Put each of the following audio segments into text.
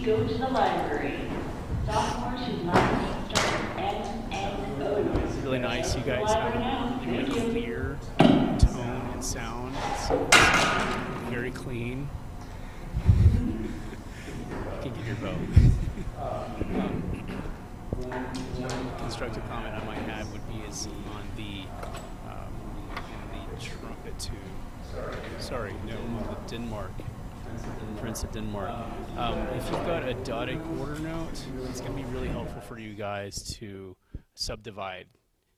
Please go to the library. Sophomores should not start N O. It's really nice. You guys have a really clear tone and sound. It's very clean. You can get your vote. One constructive comment I might have would be is on the trumpet tube. Sorry, no, on the Denmark. Prince of Denmark. If you've got a dotted quarter note, it's going to be really helpful for you guys to subdivide.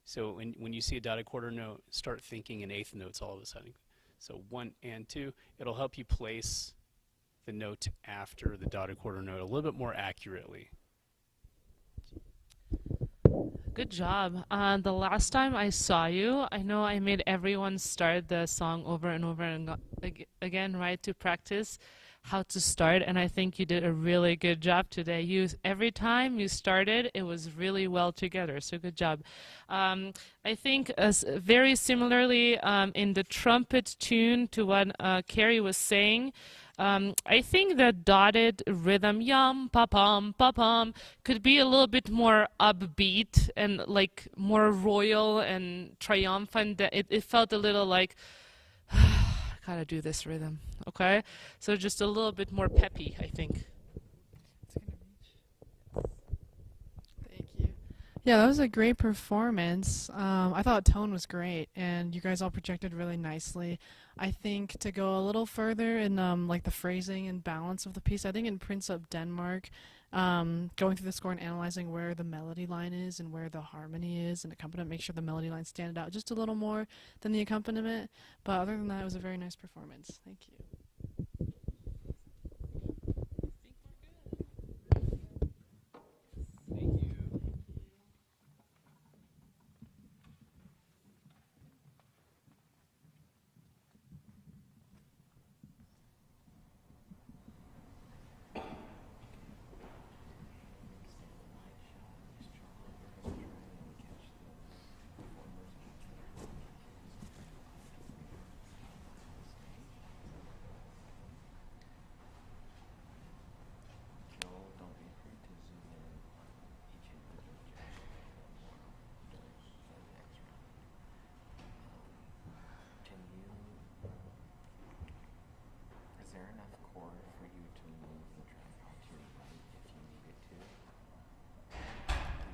So when you see a dotted quarter note, start thinking in eighth notes all of a sudden. So 1 and 2, it'll help you place the note after the dotted quarter note a little bit more accurately. Good job. The last time I saw you, I know I made everyone start the song over and over and again, right, to practice how to start, and I think you did a really good job today. Every time you started, it was really well together, so good job. I think very similarly in the trumpet tune to what Carrie was saying, I think the dotted rhythm, yum, pa-pum, pa-pum, could be a little bit more upbeat and like more royal and triumphant. It felt a little like, I gotta do this rhythm, okay? So just a little bit more peppy, I think. Thank you. Yeah, that was a great performance. I thought tone was great, and you guys all projected really nicely. I think to go a little further in like the phrasing and balance of the piece, I think in Prince of Denmark, going through the score and analyzing where the melody line is and where the harmony is and accompaniment, make sure the melody line stand out just a little more than the accompaniment. But other than that, it was a very nice performance. Thank you. Is there enough core for you to move the drum out to your right if you needed to?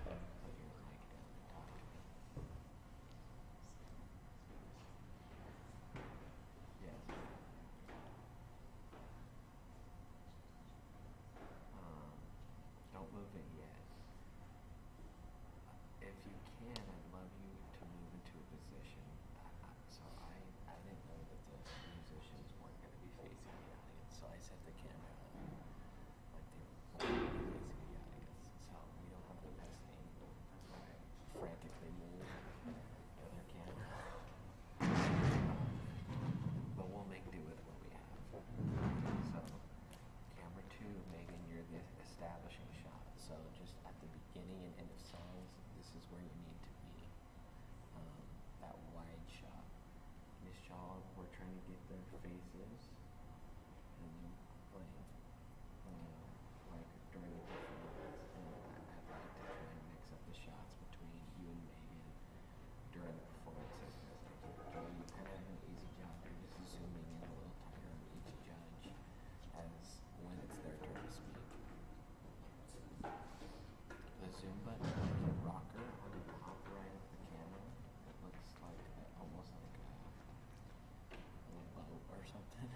Put your mic down and talk to me. Yes. Don't move it yet. If you can, I'd love you to move into a position. So I didn't know that the musicians weren't going to be facing the audience, so I set the camera up like they were facing the audience. So we don't have the best angle. That's why I frantically moved the other camera. But we'll make do with what we have. So camera 2, Megan, you're the establishing shot. So just at the beginning and end of songs, this is where you need to be. That wide shot. Miss Shaw, we're trying to get their faces and then playing like during the performance. And I'd like to try and mix up the shots between you and Megan during the performances. Joey, you kind of have an easy job. You're just zooming in a little tighter on each judge as when it's their turn to speak. The zoom button, like a rocker on the top right of the camera, it looks like almost like a boat or something.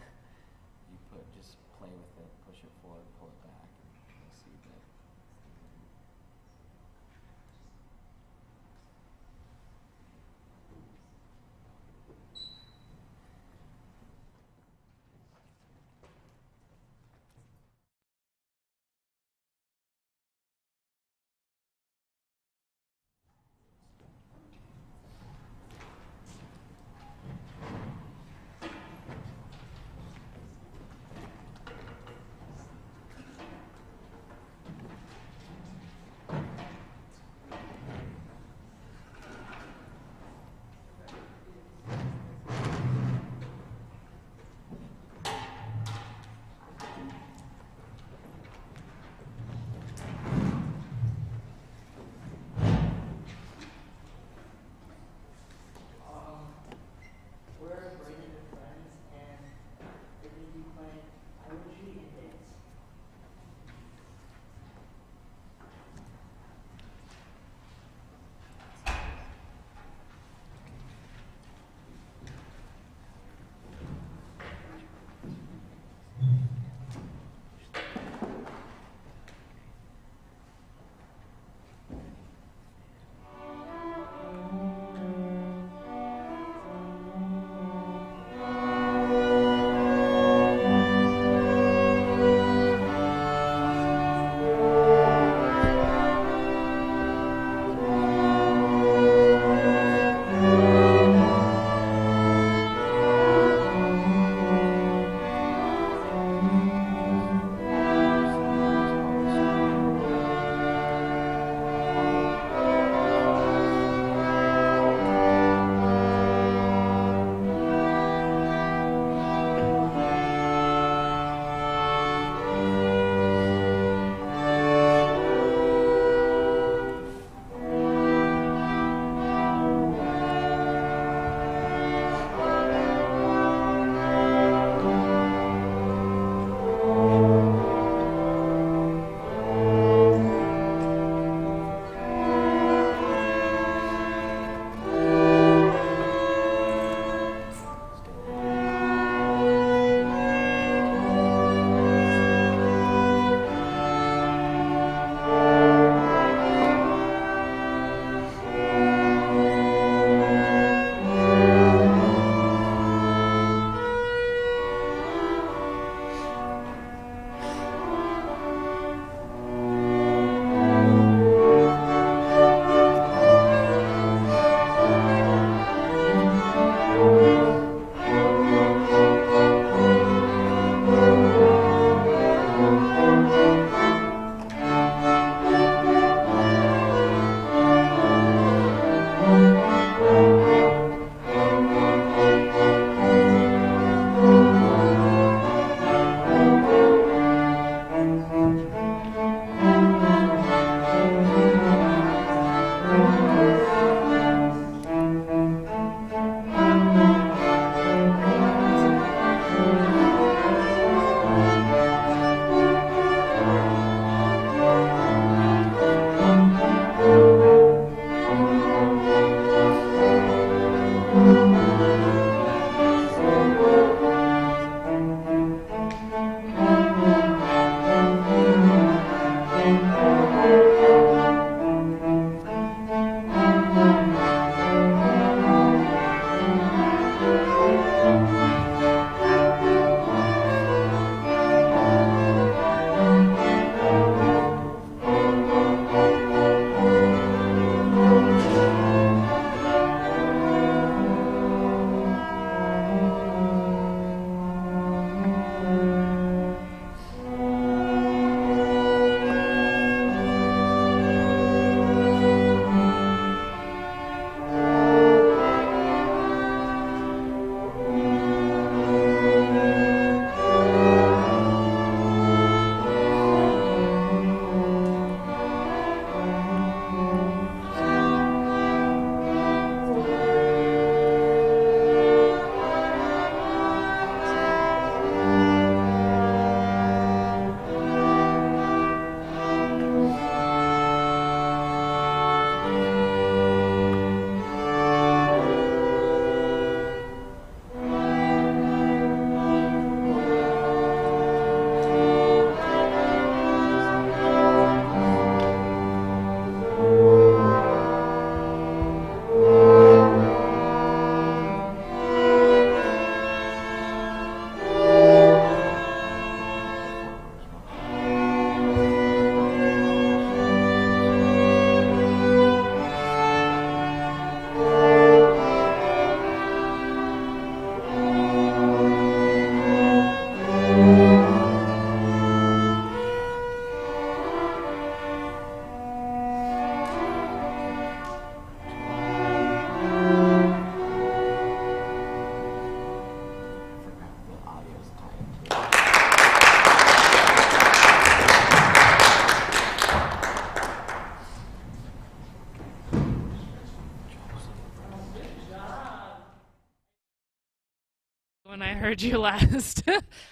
heard you last.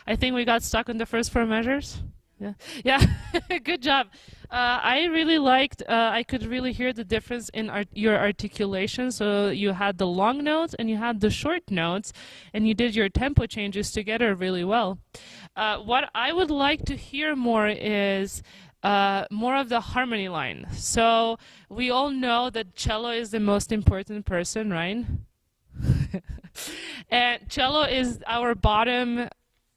I think we got stuck on the first four measures. Yeah, yeah, good job. I really liked. I could really hear the difference in your articulation. So you had the long notes and you had the short notes, and you did your tempo changes together really well. What I would like to hear more is more of the harmony line. So we all know that cello is the most important person, right? And cello is our bottom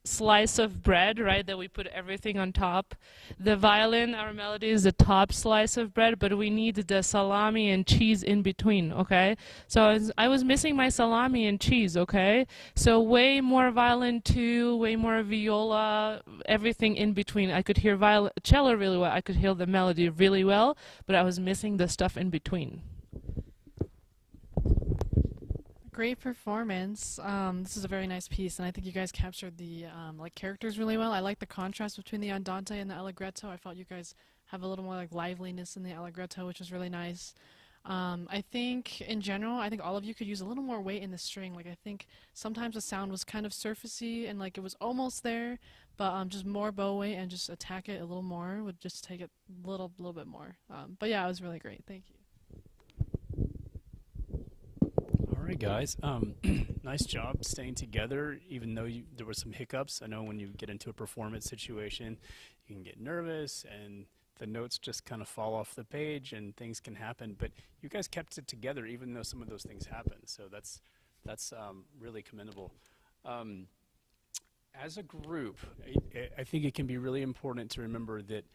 slice of bread, right, that we put everything on top. The violin, our melody, is the top slice of bread, but we need the salami and cheese in between, okay? So I was missing my salami and cheese, okay? So way more violin too, way more viola, everything in between. I could hear cello really well, I could hear the melody really well, but I was missing the stuff in between. Great performance. This is a very nice piece, and I think you guys captured the like characters really well. I like the contrast between the andante and the allegretto. I felt you guys have a little more like liveliness in the allegretto, which was really nice. I think in general, I think all of you could use a little more weight in the string. Like I think sometimes the sound was kind of surfacey and like it was almost there, but just more bow weight and just attack it a little more would just take it a little bit more. But yeah, it was really great. Thank you. All right, guys. Nice job staying together, even though there were some hiccups. I know when you get into a performance situation, you can get nervous and the notes just kind of fall off the page and things can happen. But you guys kept it together, even though some of those things happened. So that's really commendable. As a group, I think it can be really important to remember that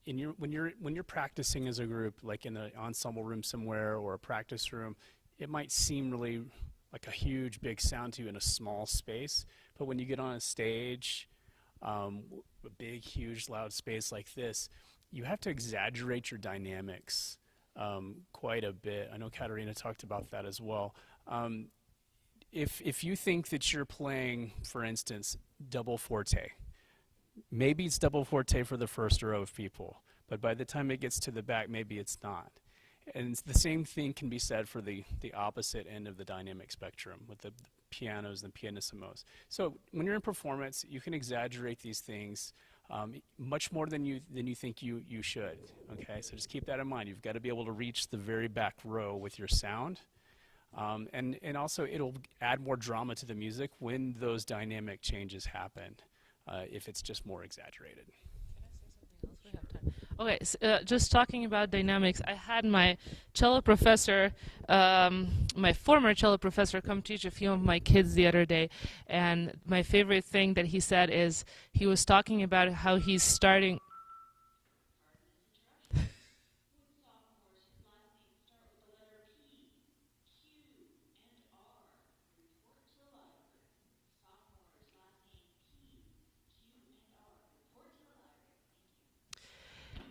when you're practicing as a group, like in an ensemble room somewhere or a practice room, it might seem really like a huge, big sound to you in a small space. But when you get on a stage, a big, huge, loud space like this, you have to exaggerate your dynamics quite a bit. I know Katerina talked about that as well. If you think that you're playing, for instance, double forte, maybe it's double forte for the first row of people, but by the time it gets to the back, maybe it's not. And the same thing can be said for the opposite end of the dynamic spectrum with the pianos and pianissimos. So when you're in performance, you can exaggerate these things much more than you think you should. Okay, so just keep that in mind. You've got to be able to reach the very back row with your sound. And also it'll add more drama to the music when those dynamic changes happen, if it's just more exaggerated. Okay, just talking about dynamics, I had my cello professor, my former cello professor, come teach a few of my kids the other day, and my favorite thing that he said is he was talking about how he's starting.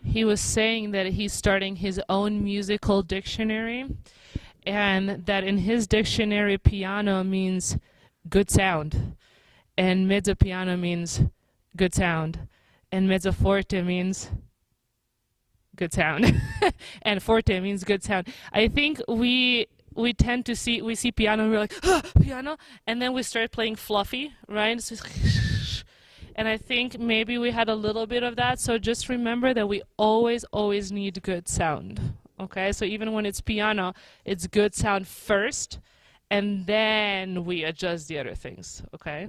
He was saying that he's starting his own musical dictionary, and that in his dictionary, piano means good sound, and mezzo piano means good sound, and mezzo forte means good sound, and forte means good sound. I think we tend to see piano and we're like, ah, piano, and then we start playing fluffy, right? It's just and I think maybe we had a little bit of that, so just remember that we always need good sound, okay? So even when it's piano, it's good sound first, and then we adjust the other things, okay?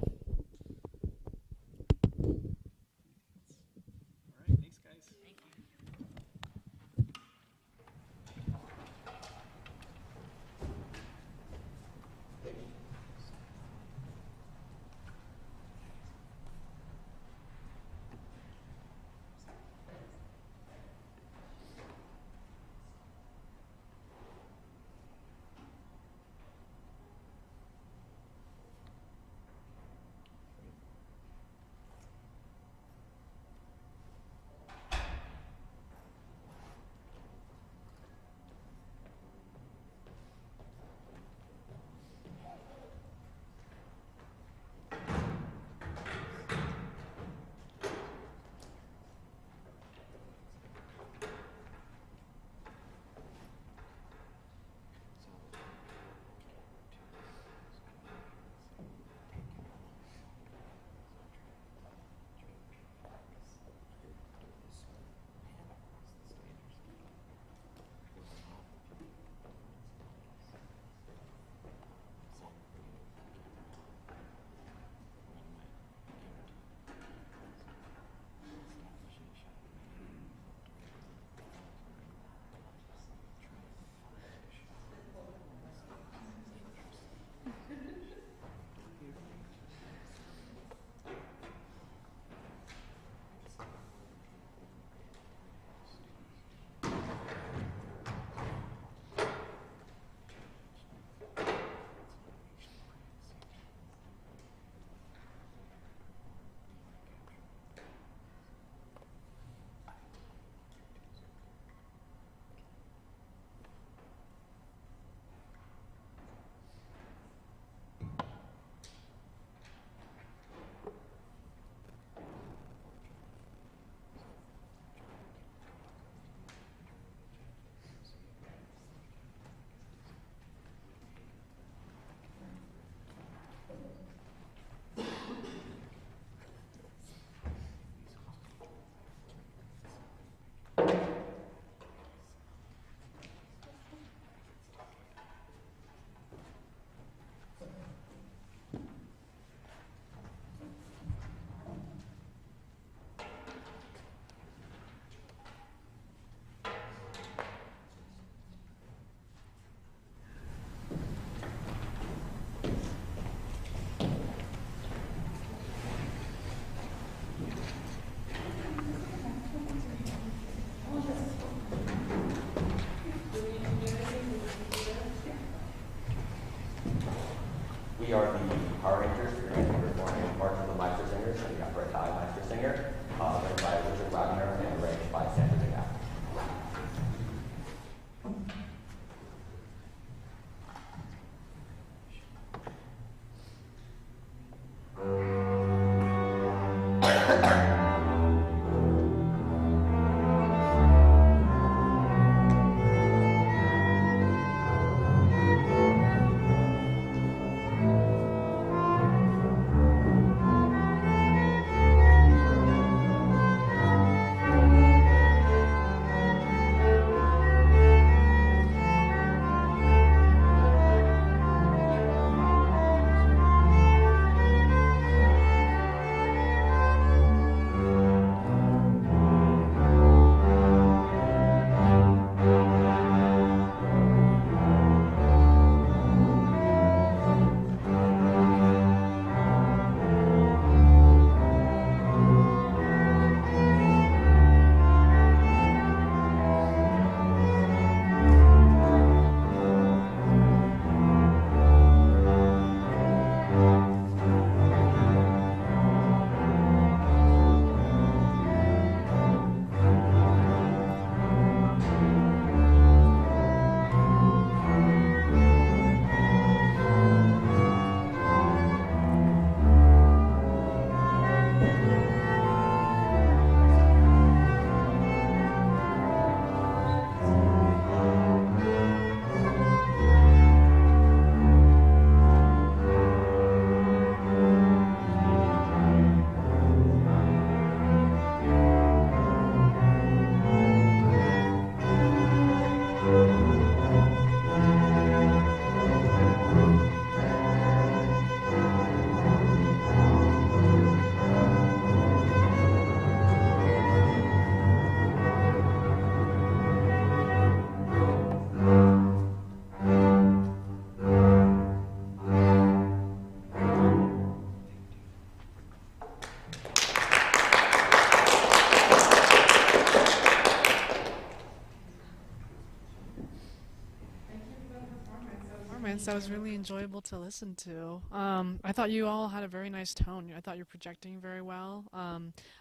Thanks. That was really enjoyable to listen to. I thought you all had a very nice tone. I thought you're projecting very well. I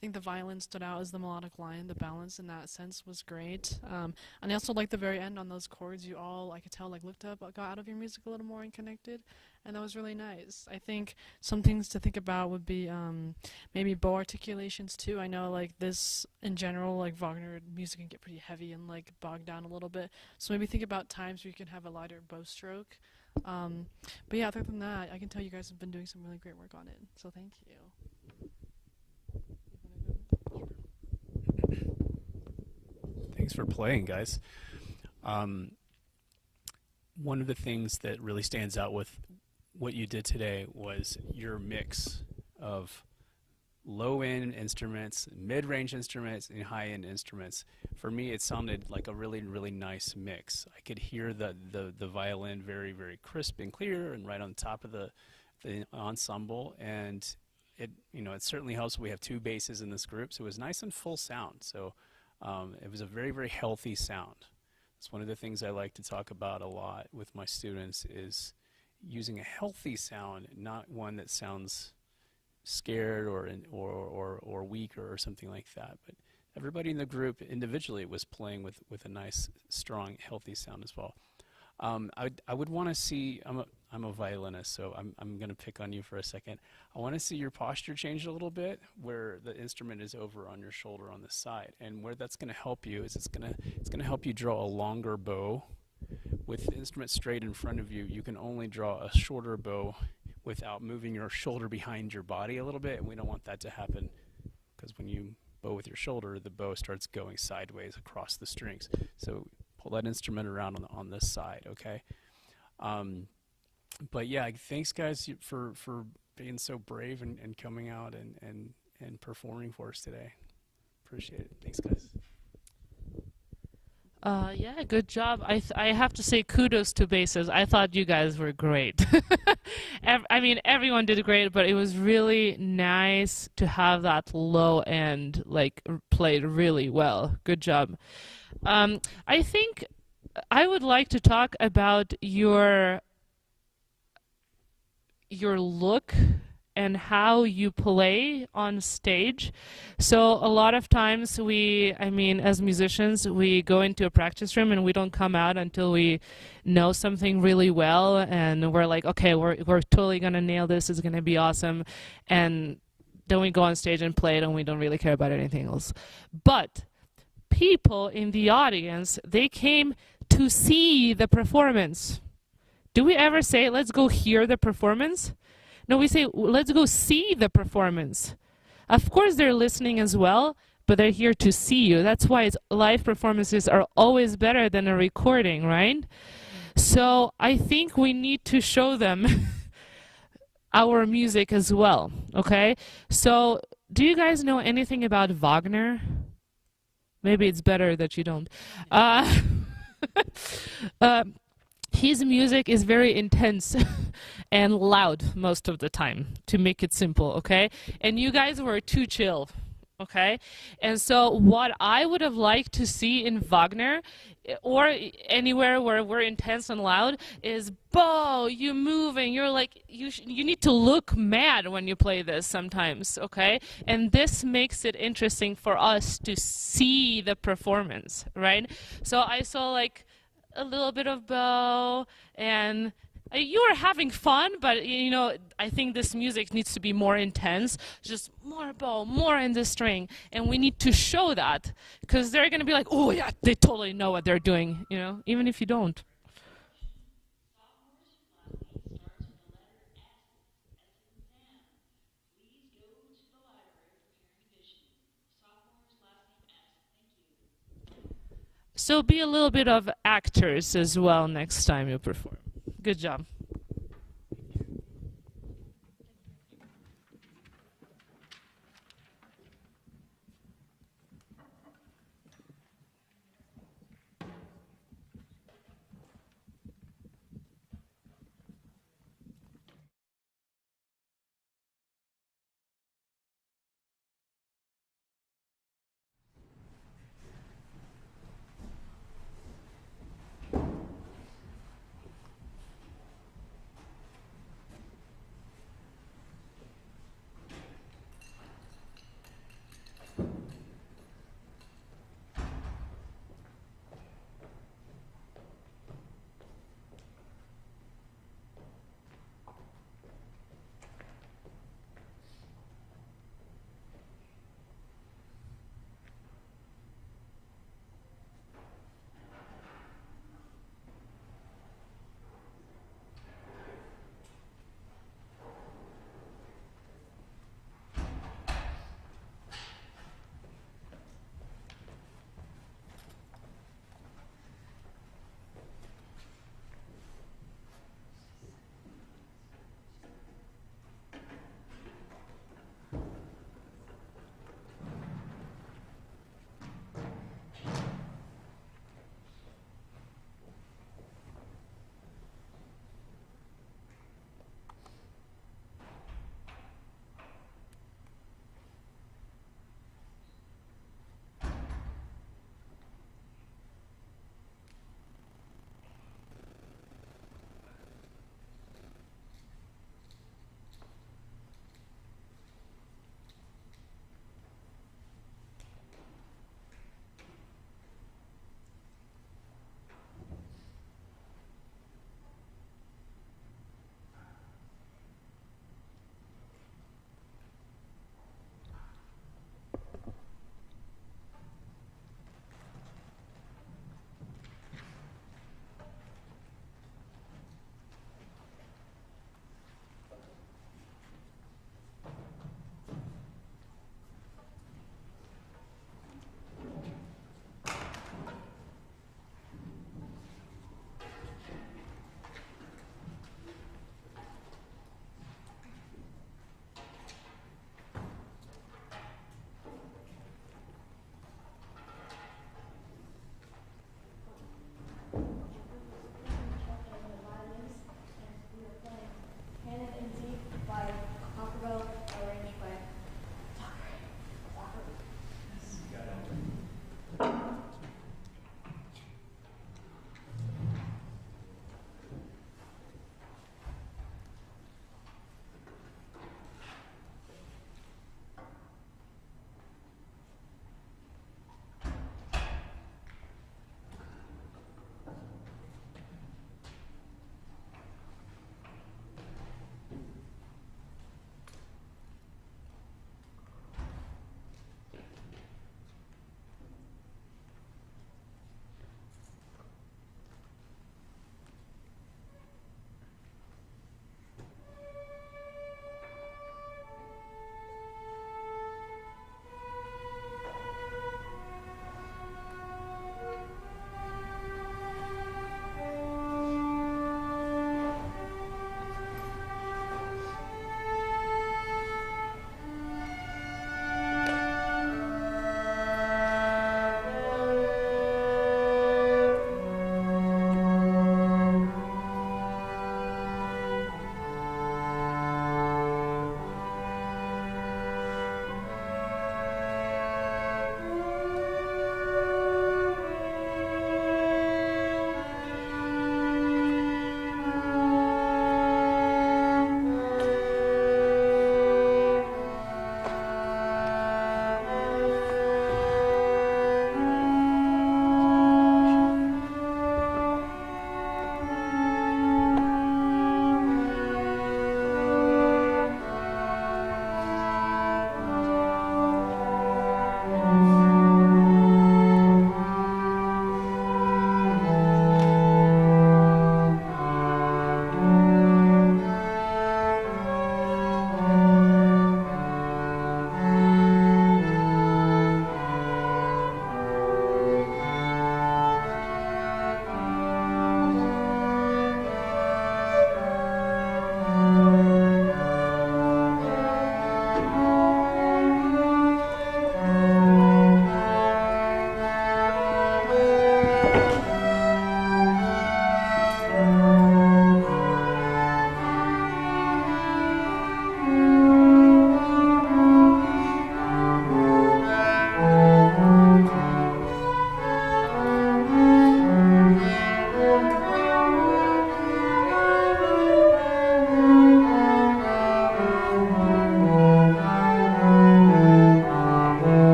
think the violin stood out as the melodic line. The balance in that sense was great. And I also liked the very end on those chords. You all, I could tell, like looked up, got out of your music a little more and connected. And that was really nice. I think some things to think about would be maybe bow articulations too. I know like this in general, like Wagner music can get pretty heavy and like bogged down a little bit. So maybe think about times where you can have a lighter bow stroke. But yeah, other than that, I can tell you guys have been doing some really great work on it. So thank you. Thanks for playing, guys. One of the things that really stands out with what you did today was your mix of low-end instruments, mid-range instruments, and high-end instruments. For me, it sounded like a really, really nice mix. I could hear the violin very, very crisp and clear and right on top of the ensemble. And it certainly helps. We have two basses in this group, so it was nice and full sound. So it was a very, very healthy sound. It's one of the things I like to talk about a lot with my students is using a healthy sound, not one that sounds scared or weak or something like that. But everybody in the group individually was playing with a nice, strong, healthy sound as well. I would want to see. I'm a violinist, so I'm going to pick on you for a second. I want to see your posture change a little bit, where the instrument is over on your shoulder on the side, and where that's going to help you is it's going to help you draw a longer bow. With the instrument straight in front of you, you can only draw a shorter bow without moving your shoulder behind your body a little bit, and we don't want that to happen because when you bow with your shoulder, the bow starts going sideways across the strings. So pull that instrument around on this side, okay? But yeah, thanks guys for being so brave and coming out and performing for us today. Appreciate it. Thanks guys. Yeah, good job. I have to say kudos to basses. I thought you guys were great. I mean, everyone did great, but it was really nice to have that low end like played really well. Good job. I think I would like to talk about your look and how you play on stage. So a lot of times as musicians, we go into a practice room and we don't come out until we know something really well and we're like, okay, we're totally gonna nail this, it's gonna be awesome. And then we go on stage and play it and we don't really care about anything else. But people in the audience, they came to see the performance. Do we ever say, let's go hear the performance? No, we say, let's go see the performance. Of course, they're listening as well, but they're here to see you. That's why live performances are always better than a recording, right? So I think we need to show them our music as well, okay? So do you guys know anything about Wagner? Maybe it's better that you don't. His music is very intense and loud most of the time, to make it simple, okay? And you guys were too chill, okay? And so what I would have liked to see in Wagner, or anywhere where we're intense and loud, is, Bo, you moving, you're like, you need to look mad when you play this sometimes, okay? And this makes it interesting for us to see the performance, right? So I saw like a little bit of bow, and you were having fun, but I think this music needs to be more intense, just more bow, more in the string, and we need to show that, because they're going to be like, oh yeah, they totally know what they're doing, even if you don't. So be a little bit of actors as well next time you perform. Good job.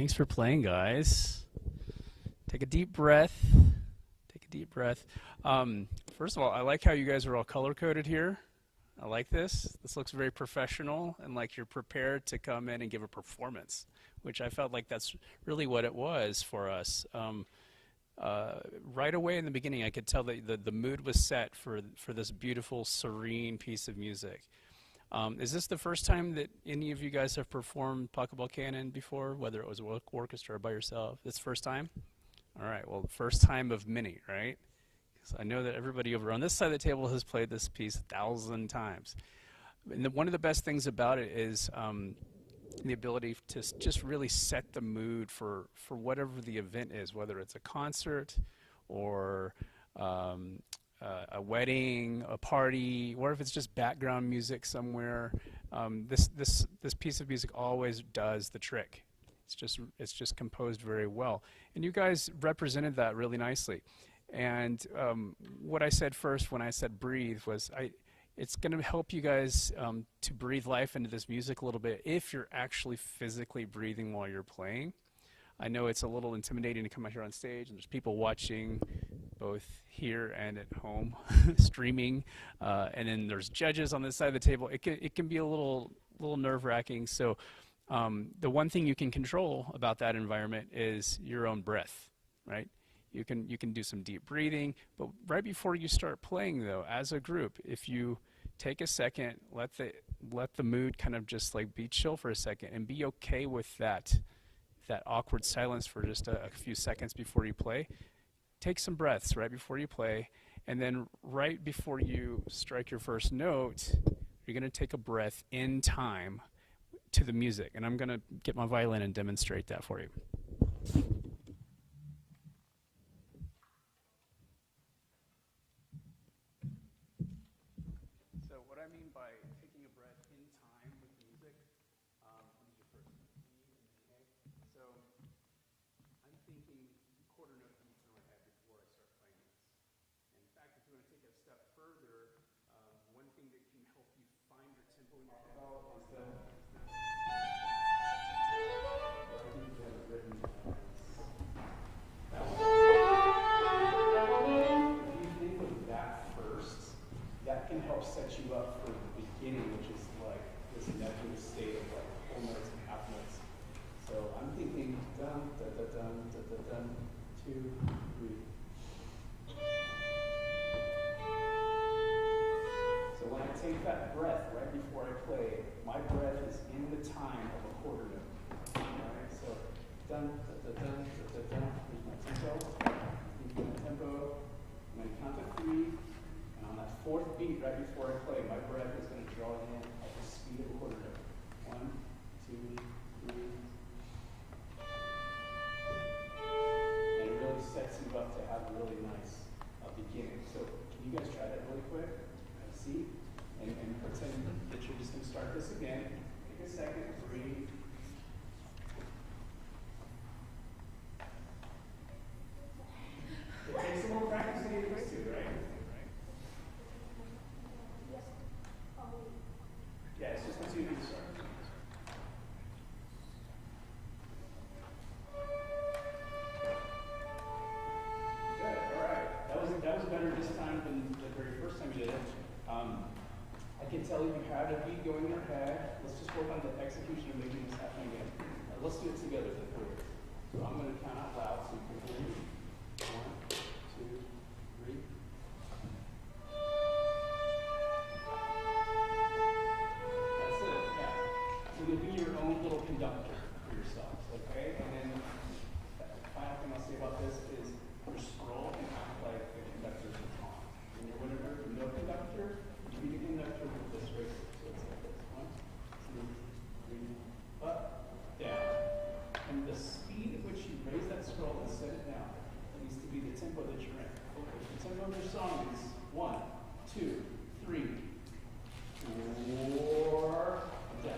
Thanks for playing, guys. Take a deep breath. Take a deep breath. First of all, I like how you guys are all color-coded here. I like this. This looks very professional and like you're prepared to come in and give a performance, which I felt like that's really what it was for us. Right away in the beginning, I could tell that the mood was set for this beautiful, serene piece of music. Is this the first time that any of you guys have performed Pachelbel Canon before, whether it was an orchestra or by yourself? This first time? All right, well, first time of many, right? Because I know that everybody over on this side of the table has played this piece 1,000 times. And one of the best things about it is the ability to just really set the mood for whatever the event is, whether it's a concert or a wedding, a party, or if it's just background music somewhere. This piece of music always does the trick. It's just composed very well, and you guys represented that really nicely. And what I said first when I said breathe was it's going to help you guys to breathe life into this music a little bit if you're actually physically breathing while you're playing. I know it's a little intimidating to come out here on stage and there's people watching both here and at home streaming, and then there's judges on this side of the table. It can be a little nerve-wracking. So the one thing you can control about that environment is your own breath, right? You can do some deep breathing, but right before you start playing though, as a group, if you take a second, let the mood kind of just like be chill for a second and be okay with that awkward silence for just a few seconds before you play. Take some breaths right before you play, and then right before you strike your first note, you're going to take a breath in time to the music, and I'm going to get my violin and demonstrate that for you. So what I mean by taking a breath in time with music, what is your first E and A? So I'm thinking quarter note beats in my head before I start playing this. In fact, if you want to take it a step further, one thing that can help you find your tempo in your head is the that can help set you up for the beginning, which is like this nebulous state of like whole notes and half notes. So I'm thinking dun da da dun da da dun 2, 3. So when I take that breath right before I play, my breath is in the time of a quarter note. Alright, so dun da da dun da da dun. Here's my tempo. Thinking my tempo. I'm going to count to 3. On that fourth beat right before I play, my breath is going to draw in at the speed of a quarter note. 1, 2, 3. And it really sets you up to have a really nice beginning. So can you guys try that really quick? See? And pretend that you're just going to start this again. Take a second, breathe. It takes a little practice to get used to, right? Yeah, it's just the 2 beats start. Good, all right. That was better this time than the very first time you did it. I can tell you had a beat going in your head. Let's just work on the execution of making this happen again. Let's do it together for 4. So I'm going to count out loud so you can hear me. 1, 2, 3. You'll be your own little conductor for yourselves, okay? And then the final thing I'll say about this is your scroll can act like the conductor's baton. When you're whenever no conductor, you be the conductor with this right here. So it's like this. 1, 2, 3, up, down. And the speed at which you raise that scroll and set it down needs to be the tempo that you're in. Okay, the tempo of your song is 1, 2, 3, 4.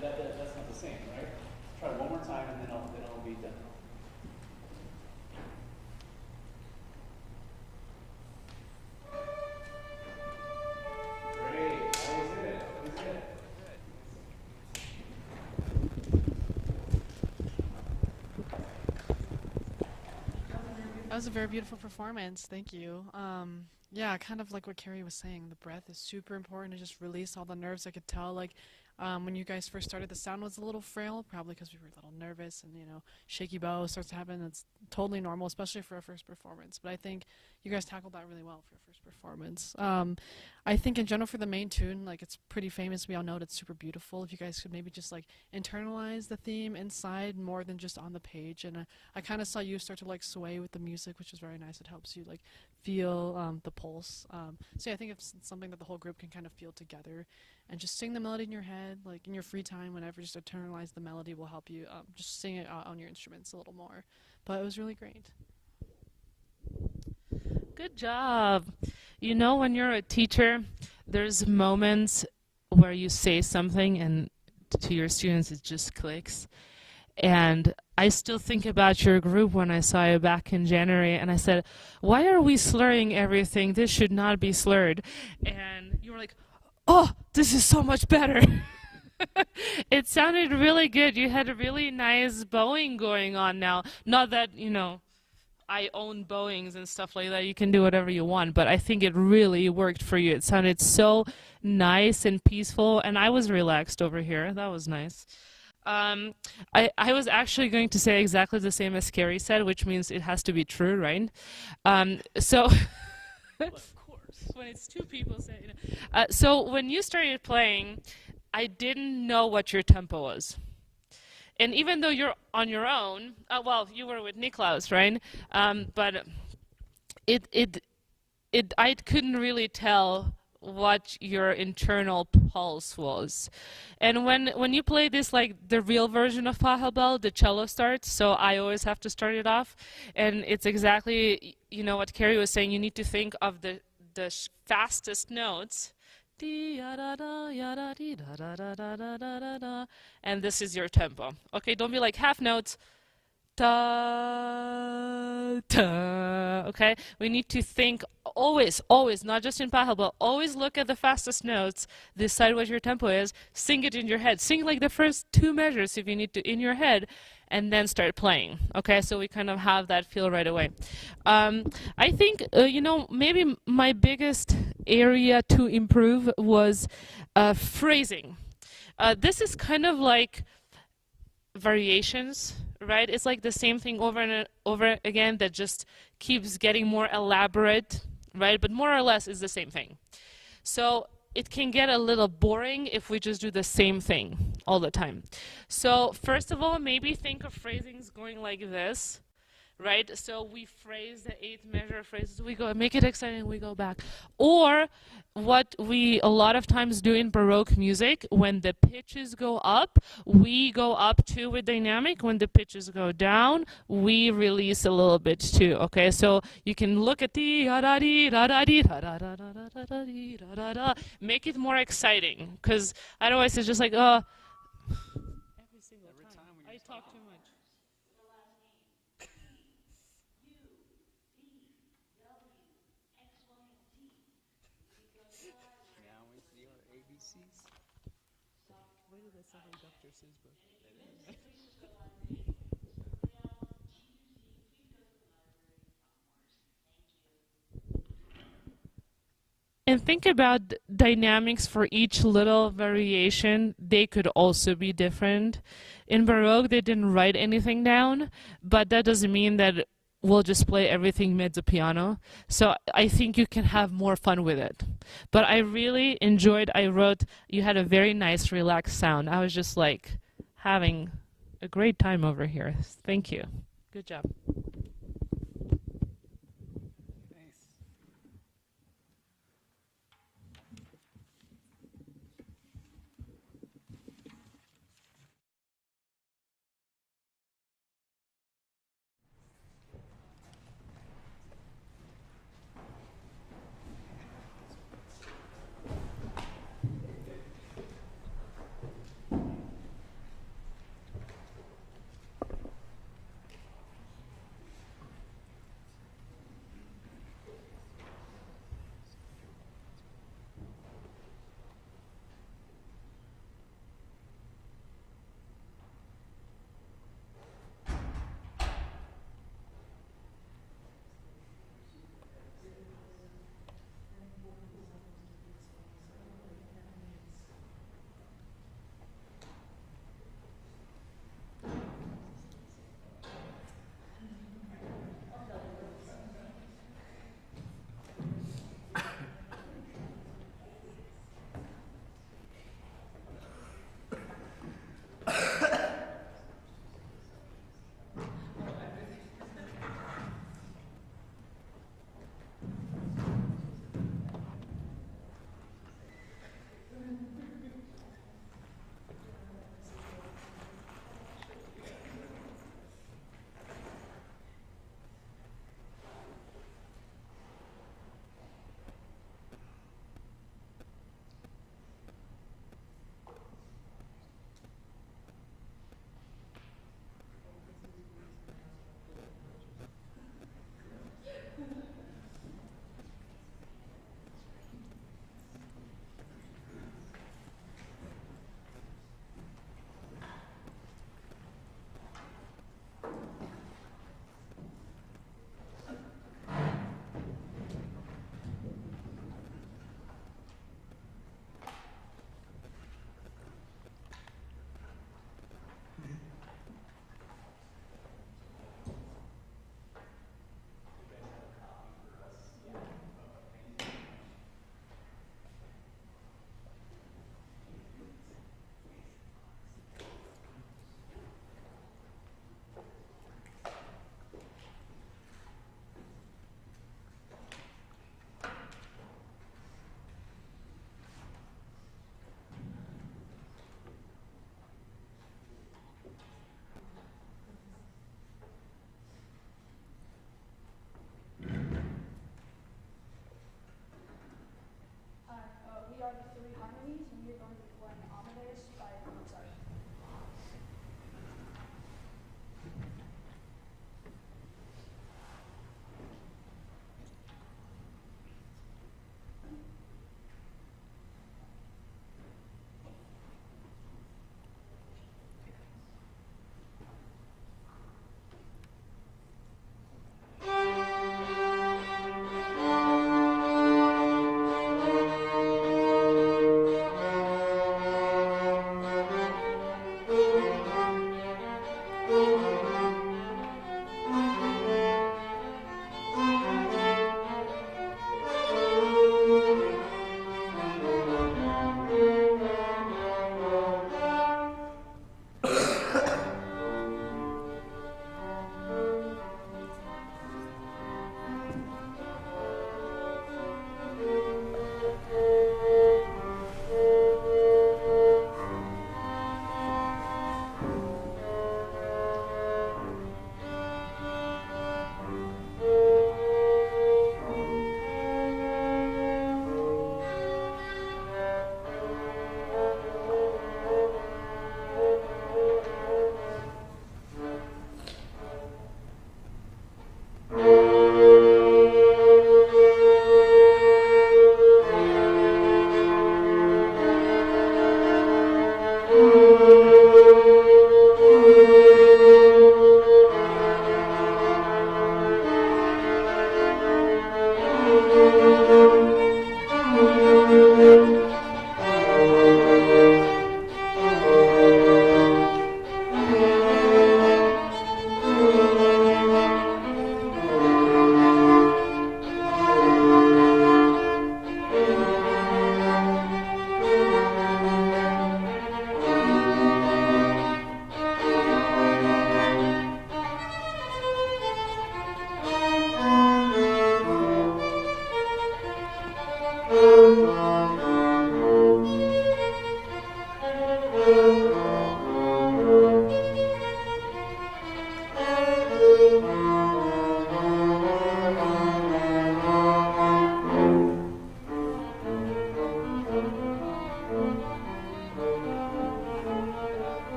That's not the same, right? Try it one more time and then I'll be done. Great. That was it. That was a very beautiful performance. Thank you. Yeah, kind of like what Carrie was saying, the breath is super important to just release all the nerves. I could tell, like, when you guys first started, the sound was a little frail, probably because we were a little nervous and, shaky bow starts to happen. It's totally normal, especially for a first performance. But I think you guys tackled that really well for your first performance. I think in general for the main tune, like, it's pretty famous. We all know it. It's super beautiful. If you guys could maybe just, like, internalize the theme inside more than just on the page. And I kind of saw you start to, like, sway with the music, which is very nice. It helps you, like, feel the pulse. So yeah, I think it's something that the whole group can kind of feel together. And just sing the melody in your head, like in your free time, whenever, just internalize the melody will help you just sing it on your instruments a little more. But it was really great. Good job. When you're a teacher, there's moments where you say something and to your students it just clicks. And I still think about your group when I saw you back in January, and I said, why are we slurring everything? This should not be slurred. And you were like, oh, this is so much better. It sounded really good. You had a really nice bowing going on now. Not that, I own bowings and stuff like that. You can do whatever you want, but I think it really worked for you. It sounded so nice and peaceful, and I was relaxed over here. That was nice. I was actually going to say exactly the same as Carrie said, which means it has to be true, right? So Of course. when it's two people saying, so when you started playing, I didn't know what your tempo was. And even though you're on your own, well, you were with Niklaus, right? But I couldn't really tell what your internal pulse was. And when you play this, like the real version of Pachelbel, the cello starts, so I always have to start it off. And it's exactly, what Carrie was saying, you need to think of the fastest notes. And this is your tempo. Okay, don't be like half notes. Ta, ta. Okay, we need to think always, not just in Pachelbel, always look at the fastest notes, decide what your tempo is, sing it in your head. Sing like the first two measures if you need to in your head, and then start playing. Okay, so we kind of have that feel right away. I think, maybe my biggest area to improve was phrasing. This is kind of like variations, right? It's like the same thing over and over again that just keeps getting more elaborate, right? But more or less is the same thing. So it can get a little boring if we just do the same thing all the time. So first of all, maybe think of phrasings going like this, right? So we phrase the eighth measure phrases, we go make it exciting, we go back. Or what we a lot of times do in Baroque music, when the pitches go up, we go up too with dynamic. When the pitches go down, we release a little bit too. Okay, so you can look at the make it more exciting, because otherwise it's just like every single time I talk too much. Now with your ABCs. Why did that sound like Dr. Seuss book? And think about dynamics for each little variation. They could also be different. In Baroque, they didn't write anything down, but that doesn't mean that we'll just play everything mezzo piano. So I think you can have more fun with it. But I really enjoyed, you had a very nice, relaxed sound. I was just like having a great time over here. Thank you. Good job.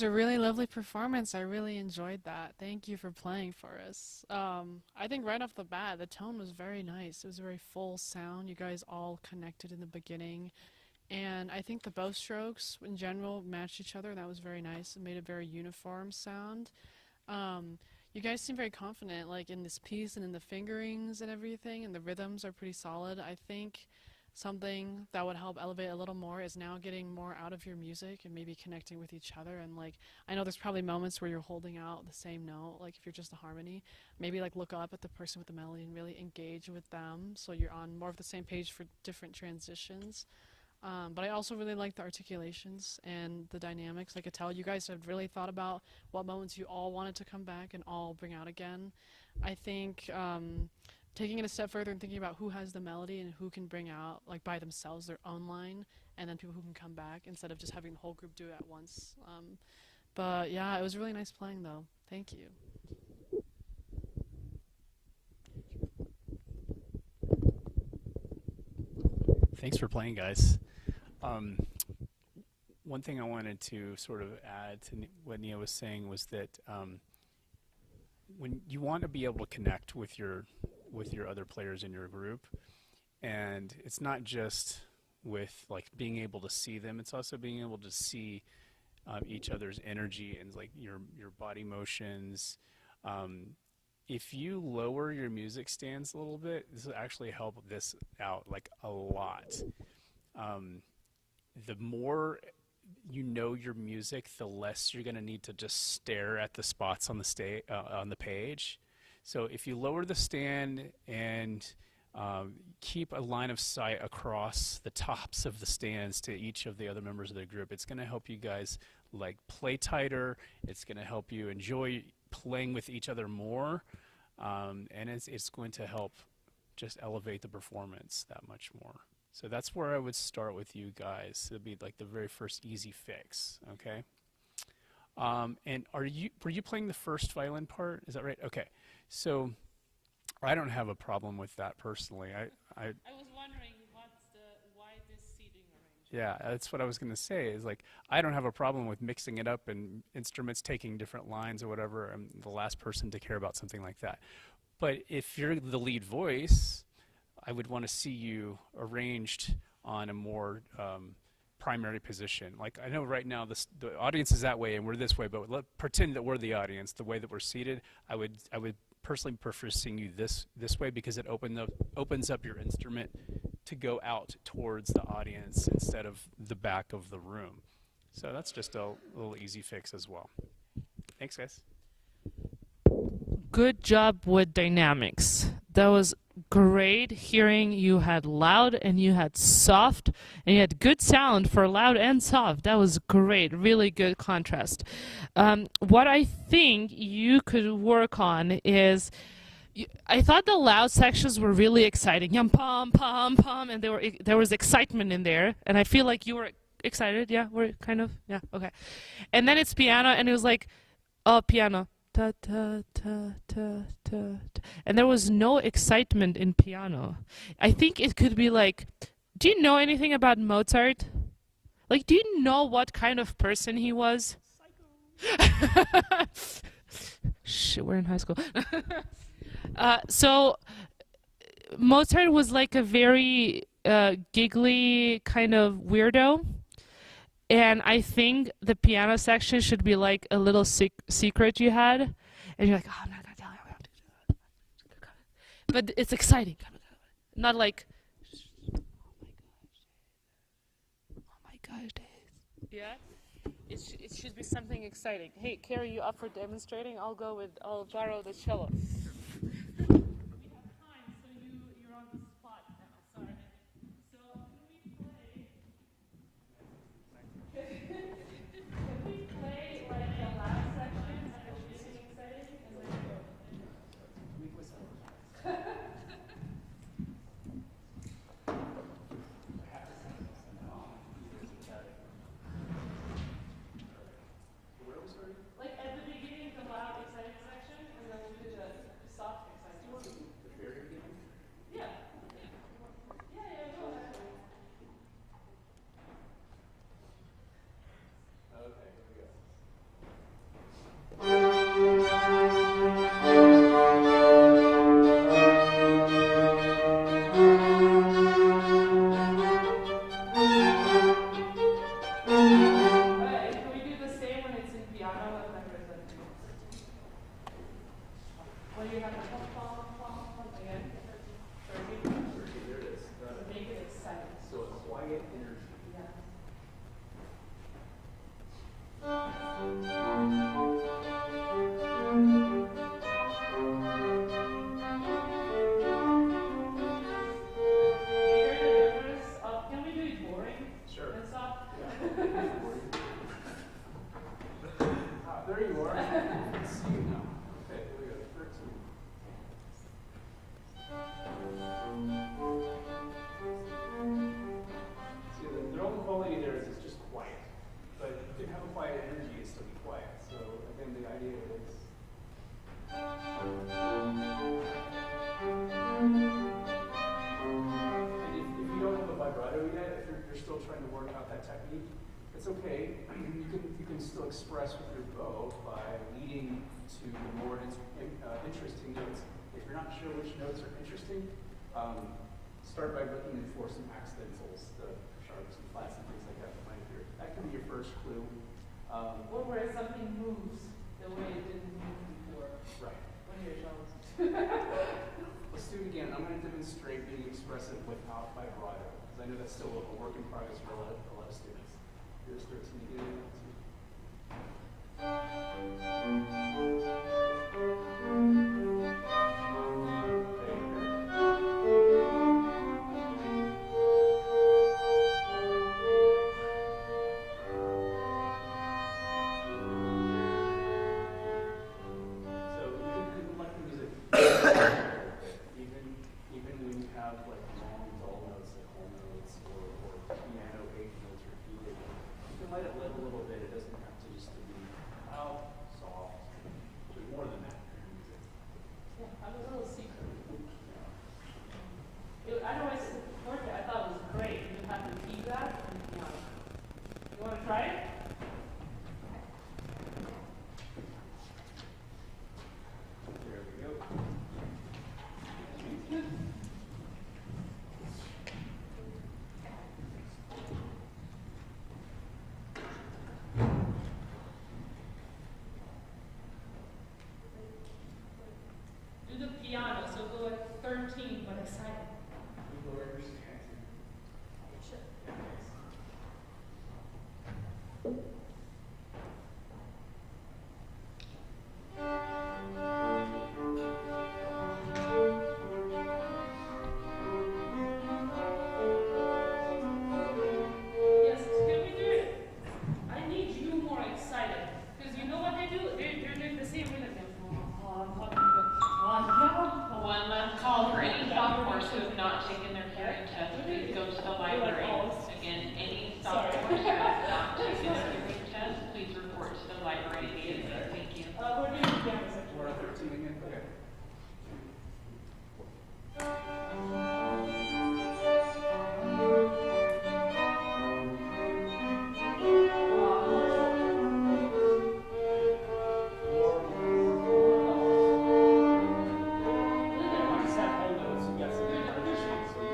was a really lovely performance. I really enjoyed that. Thank you for playing for us. I think right off the bat, the tone was very nice. It was a very full sound. You guys all connected in the beginning. And I think the bow strokes in general matched each other. That was very nice. It made a very uniform sound. You guys seem very confident, like in this piece and in the fingerings and everything, and the rhythms are pretty solid. I think something that would help elevate a little more is now getting more out of your music and maybe connecting with each other. And like, I know there's probably moments where you're holding out the same note, like if you're just a harmony, maybe like look up at the person with the melody and really engage with them so you're on more of the same page for different transitions. But I also really like the articulations and the dynamics. I could tell you guys had really thought about what moments you all wanted to come back and all bring out again. I think taking it a step further and thinking about who has the melody and who can bring out, like by themselves, their own line, and then people who can come back instead of just having the whole group do it at once. But yeah, it was really nice playing though. Thank you. Thanks for playing, guys. One thing I wanted to sort of add to what Nia was saying was that when you want to be able to connect with your other players in your group, and it's not just with like being able to see them, it's also being able to see each other's energy and like your body motions. If you lower your music stands a little bit, this will actually help this out like a lot. The more you know your music, the less you're going to need to just stare at the spots on the on the page. So if you lower the stand and keep a line of sight across the tops of the stands to each of the other members of the group, it's going to help you guys like play tighter. It's going to help you enjoy playing with each other more, and it's going to help just elevate the performance that much more. So that's where I would start with you guys. It'll be like the very first easy fix, okay? And were you playing the first violin part? Is that right? Okay. So I don't have a problem with that personally. I was wondering why this seating arrangement? Yeah, that's what I was going to say, is like, I don't have a problem with mixing it up and instruments taking different lines or whatever. I'm the last person to care about something like that. But if you're the lead voice, I would want to see you arranged on a more primary position. Like, I know right now the audience is that way and we're this way, but pretend that we're the audience, the way that we're seated. I would personally prefer seeing you this way, because it opens up your instrument to go out towards the audience instead of the back of the room. So that's just a little easy fix as well. Thanks, guys. Good job with dynamics. That was great hearing you had loud and you had soft, and you had good sound for loud and soft. That was great. Really good contrast. What I think you could work on is, I thought the loud sections were really exciting. Yum, pom, pom, pom, and there was excitement in there, and I feel like you were excited. Yeah, we're kind of, yeah, okay. And then it's piano, and it was like, oh, piano. Ta, ta, ta, ta, ta, ta. And there was no excitement in piano. I think it could be like, do you know anything about Mozart? Like, do you know what kind of person he was? Shit, we're in high school. So Mozart was like a very giggly kind of weirdo. And I think the piano section should be like a little secret you had. And you're like, oh, I'm not going to tell you. But it's exciting. Not like, oh my gosh, Dave. Yeah? It should be something exciting. Hey, Carrie, you up for demonstrating? I'll borrow the cello. Well, you have to pump again. 13. There it is. Make it exciting. So a quiet energy. Yeah. Hear the difference of, can we do it boring? Sure. And stuff? There you are. Let's see you now. Okay, here we go. 13. See, the wrong quality there is it's just quiet. But you can have a quiet energy and still be quiet. So again, the idea is. And if you don't have a vibrato yet, if you're still trying to work out that technique, it's okay. You can still express with your bow by leading to the more interesting notes. If you're not sure which notes are interesting, start by looking for some accidentals, the sharps and flats and things like that that might appear. That can be your first clue. Or where something moves the way it didn't move before. Right. What are your shows? Let's do it again. I'm going to demonstrate being expressive without vibrato, because I know that's still a work in progress for a lot of students. Here's 13 again. So you can like the music even when you have like long dull notes like whole notes or piano 8 notes repeated, you can let it live a little bit. It doesn't have to just to be loud, soft. There's more than that in music. Yeah, I have a little secret. I know it's perfect. I thought it was great. You have to keep that. And, you want to try it? There we go. Do the piano, so go at 13, but excited. We lower your stance. Yes, can we do it? I need you more excited. Because you know what they do? They're doing the same rhythm. I'm talking about, One last call for any sophomores who have not taken their hearing test, please go to the library. Again, any sophomores who have not taken their hearing test, please report to the library immediately. Thank you. we're doing piano section. We're at 13 again. Okay. Set whole notes. You got some energy, so you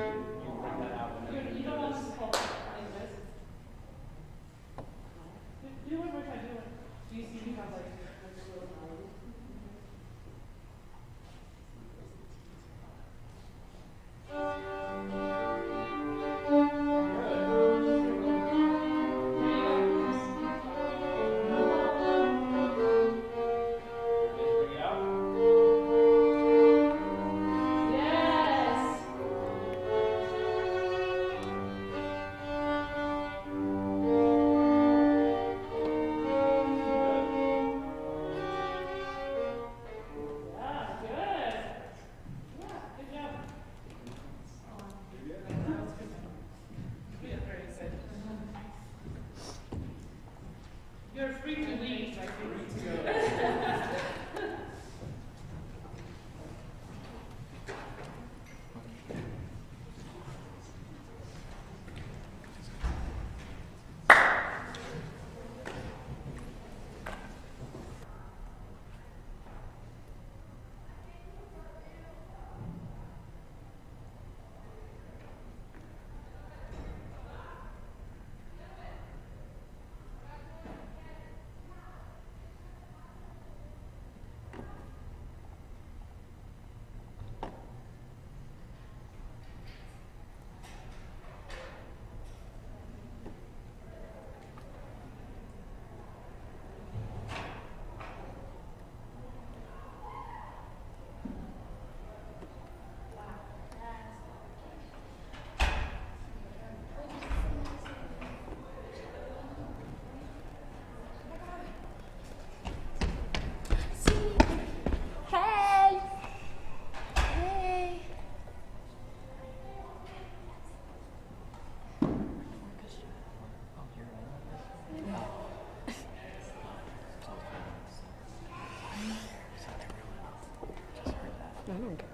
I don't care.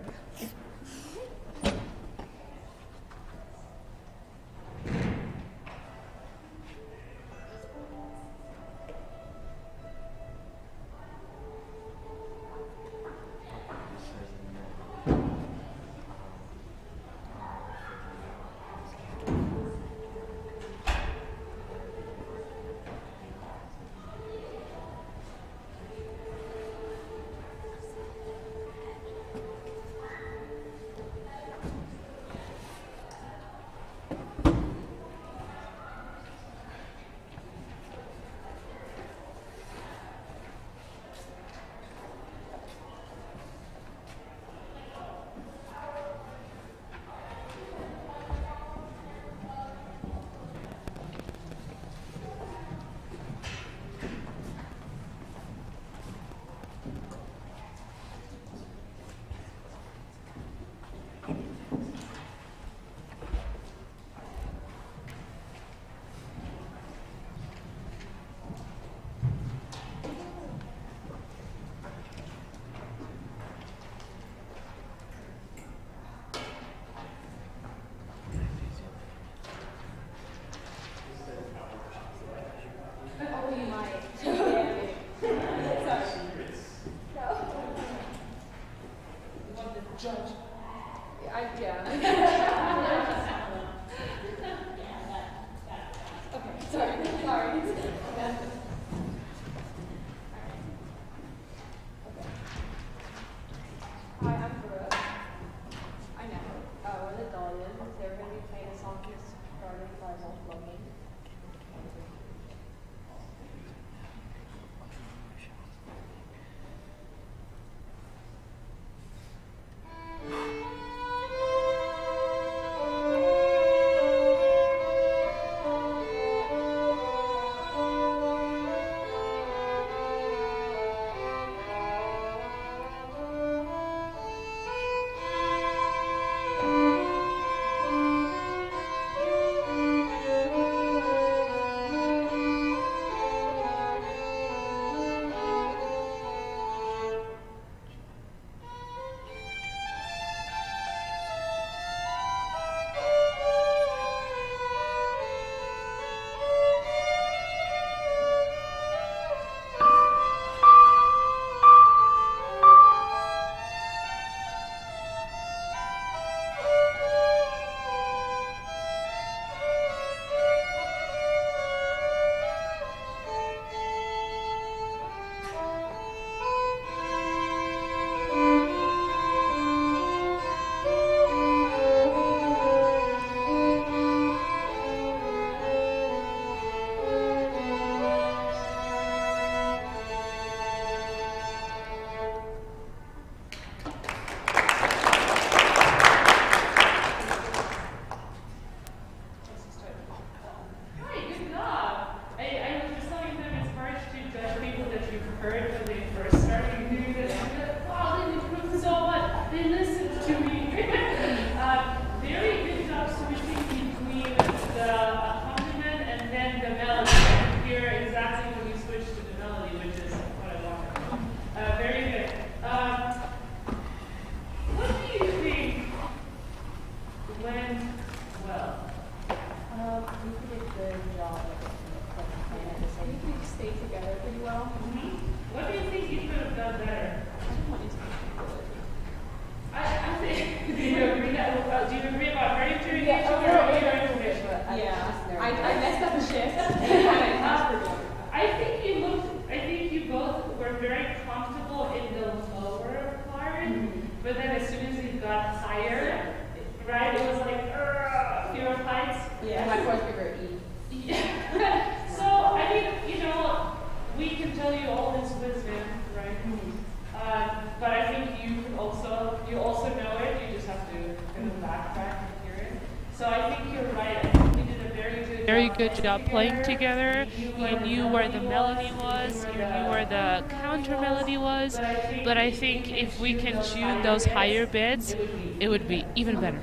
Very good job playing together. You knew where the melody was, you knew where the counter melody was, but I think if we can tune those higher bits, it would be even better.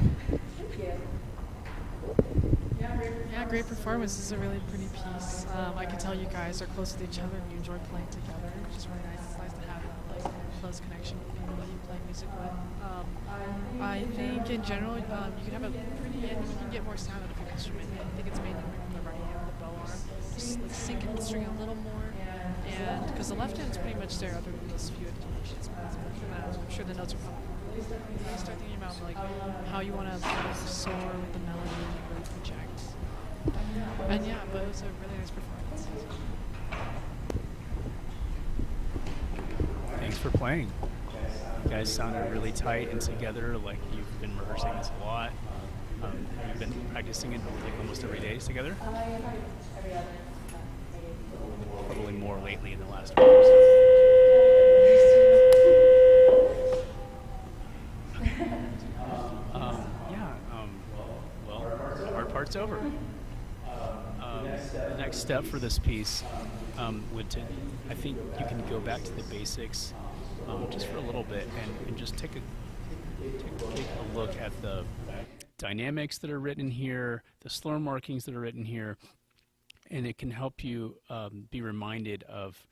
Yeah, great performance. This is a really pretty piece. I can tell you guys are close with each other and you enjoy playing together, which is really nice. It's nice to have that like close connection with people that you play play music with. I think in general, you can have a pretty, and you can get more sound out of your instrument. I think it's mainly from the right hand, the bow arm. Just like syncing the string a little more, and because the left hand's pretty much there, other than those few indications. I'm sure the notes are probably. You start thinking about like how you want to soar with the melody and you really project. And yeah, but it was a really nice performance. Thanks for playing. You guys sounded really tight and together, like you've been rehearsing this a lot. You've been practicing it like almost every day together? Probably more lately in the last week or so. Well, the hard part's over. The next step for this piece I think you can go back to the basics just for a little bit and just take a look at the dynamics that are written here, the slur markings that are written here, and it can help you be reminded of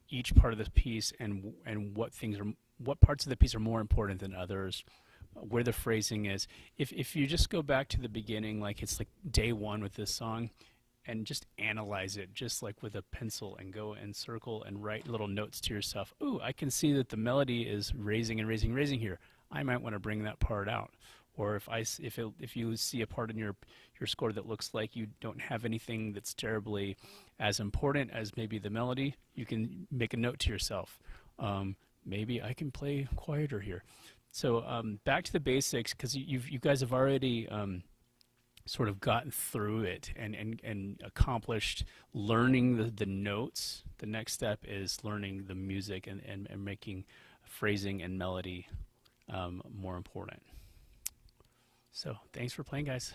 each part of the piece and what parts of the piece are more important than others, where the phrasing is. If you just go back to the beginning, like it's like day one with this song, and just analyze it just like with a pencil and go and circle and write little notes to yourself. Ooh, I can see that the melody is raising and raising and raising here. I might want to bring that part out. Or if you see a part in your score that looks like you don't have anything that's terribly as important as maybe the melody, you can make a note to yourself. Maybe I can play quieter here. So back to the basics, because you guys have already sort of gotten through it and accomplished learning the notes. The next step is learning the music and making phrasing and melody more important. So thanks for playing, guys.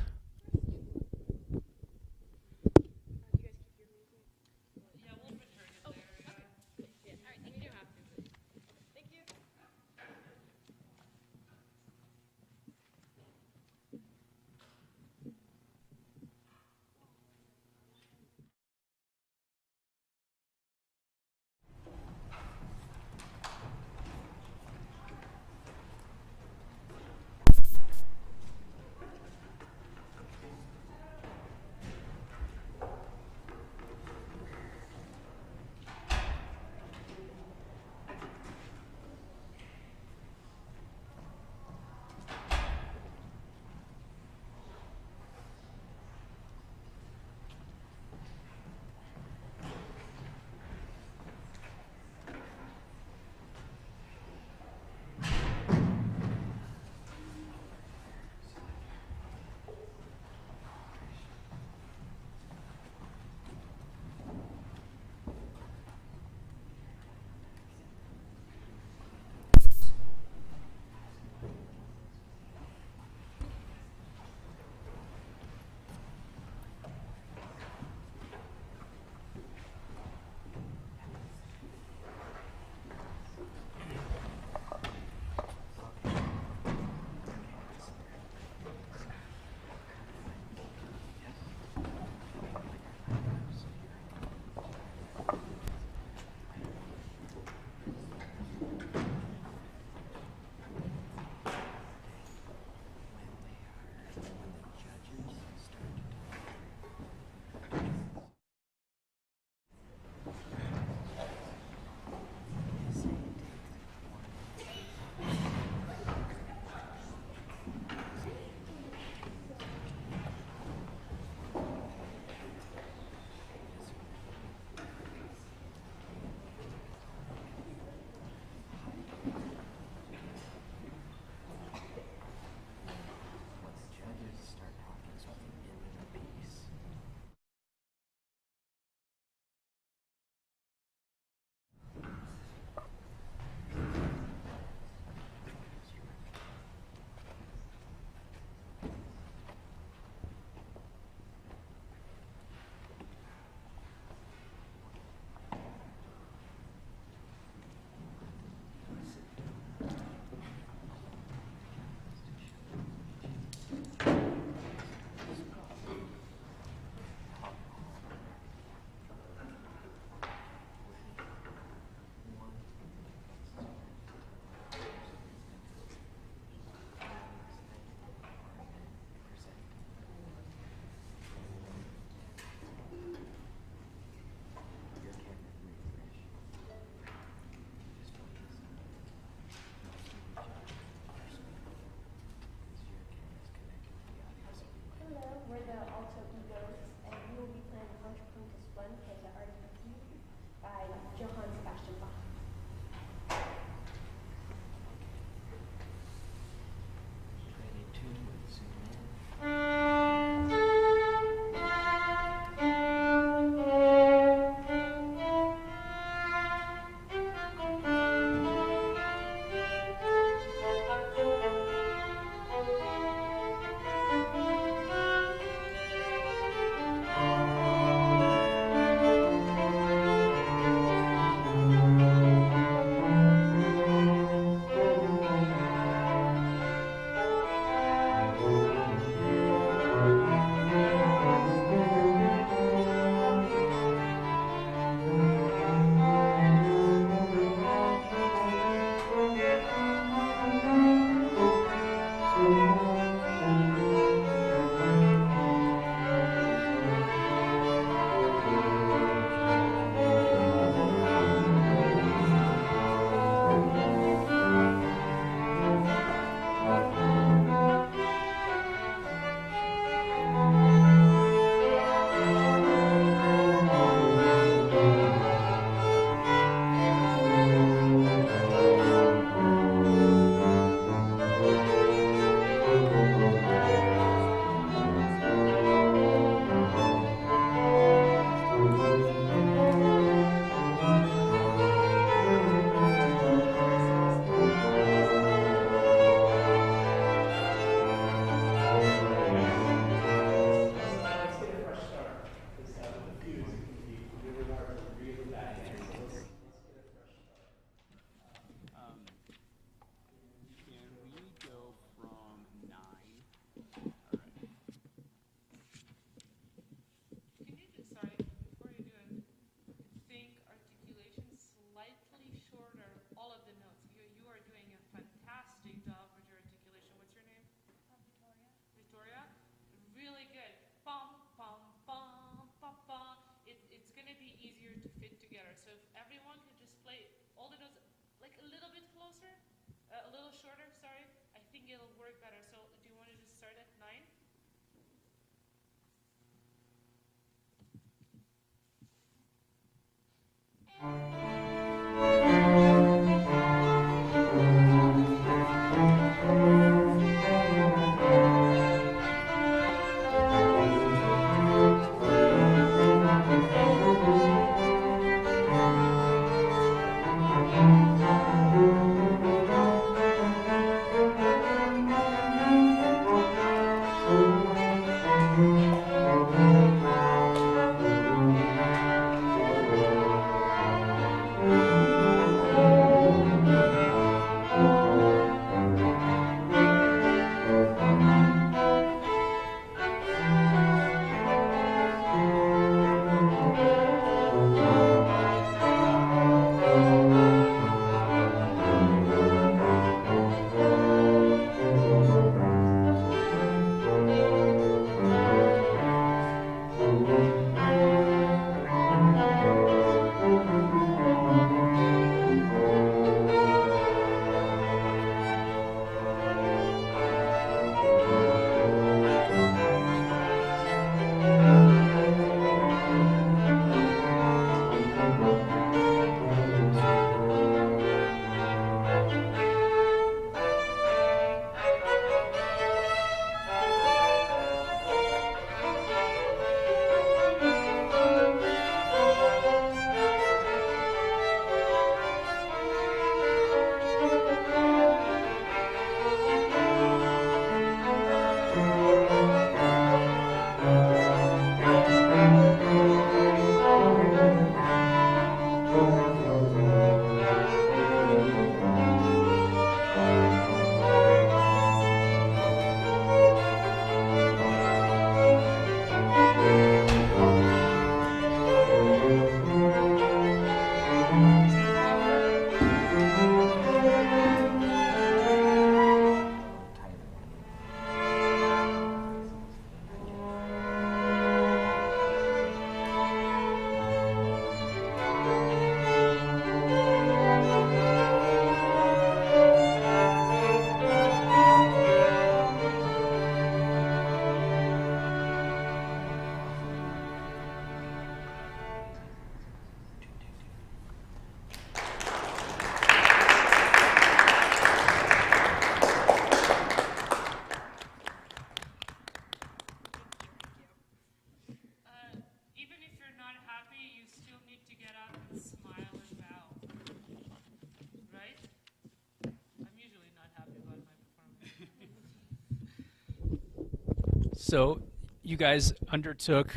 So you guys undertook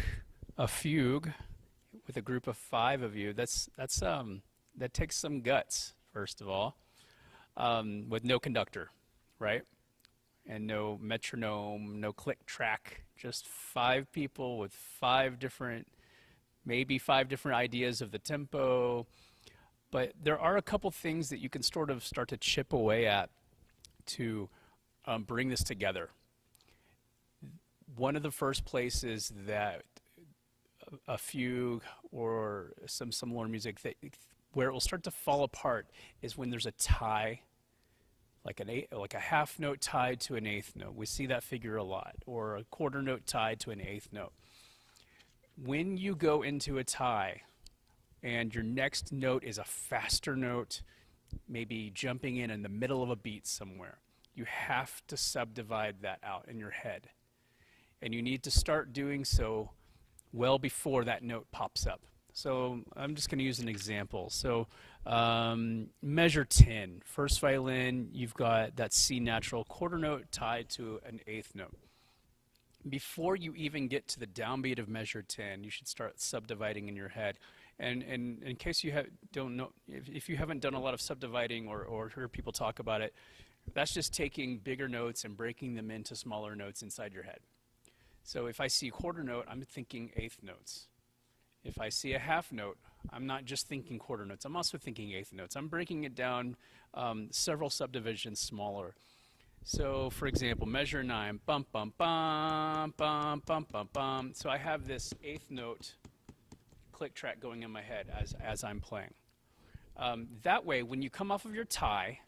a fugue with a group of 5 of you. That takes some guts, first of all, with no conductor, right? And no metronome, no click track, just 5 people with 5 different, maybe 5 different ideas of the tempo. But there are a couple things that you can sort of start to chip away at to bring this together. One of the first places that a fugue or some similar music where it will start to fall apart is when there's a tie, like a half note tied to an eighth note. We see that figure a lot, or a quarter note tied to an eighth note. When you go into a tie and your next note is a faster note, maybe jumping in the middle of a beat somewhere, you have to subdivide that out in your head. And you need to start doing so well before that note pops up. So I'm just going to use an example. So measure 10, first violin, you've got that C natural quarter note tied to an eighth note. Before you even get to the downbeat of measure 10, you should start subdividing in your head. And in case you don't know, if you haven't done a lot of subdividing or heard people talk about it, that's just taking bigger notes and breaking them into smaller notes inside your head. So if I see a quarter note, I'm thinking eighth notes. If I see a half note, I'm not just thinking quarter notes, I'm also thinking eighth notes. I'm breaking it down several subdivisions smaller. So for example, measure 9, bum, bum, bum, bum, bum, bum, bum. So I have this eighth note click track going in my head as I'm playing. That way, when you come off of your tie,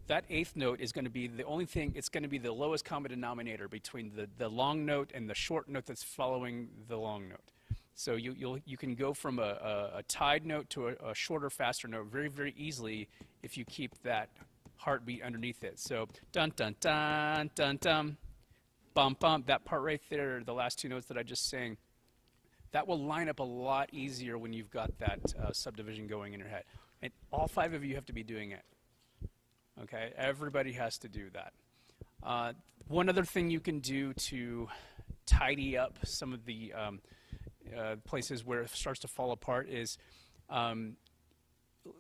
that eighth note is going to be the only thing, it's going to be the lowest common denominator between the long note and the short note that's following the long note. So you can go from a tied note to a shorter, faster note very, very easily if you keep that heartbeat underneath it. So dun dun dun dun dun, bum bum, that part right there, the last 2 notes that I just sang, that will line up a lot easier when you've got that subdivision going in your head. And all 5 of you have to be doing it. Okay, everybody has to do that. One other thing you can do to tidy up some of the places where it starts to fall apart is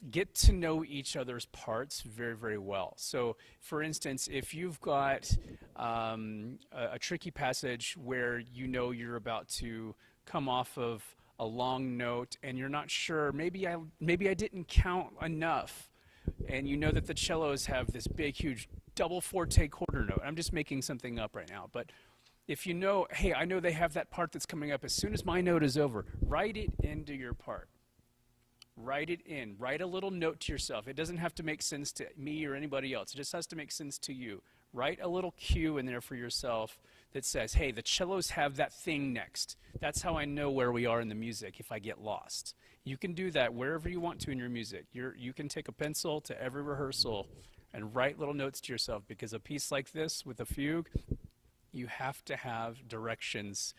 get to know each other's parts very, very well. So, for instance, if you've got a tricky passage where you know you're about to come off of a long note and you're not sure, maybe I didn't count enough, and you know that the cellos have this big, huge double forte quarter note. I'm just making something up right now, but if you know, hey, I know they have that part that's coming up as soon as my note is over, write it into your part. Write it in. Write a little note to yourself. It doesn't have to make sense to me or anybody else. It just has to make sense to you. Write a little cue in there for yourself that says, hey, the cellos have that thing next. That's how I know where we are in the music if I get lost. You can do that wherever you want to in your music. You can take a pencil to every rehearsal and write little notes to yourself, because a piece like this with a fugue, you have to have directions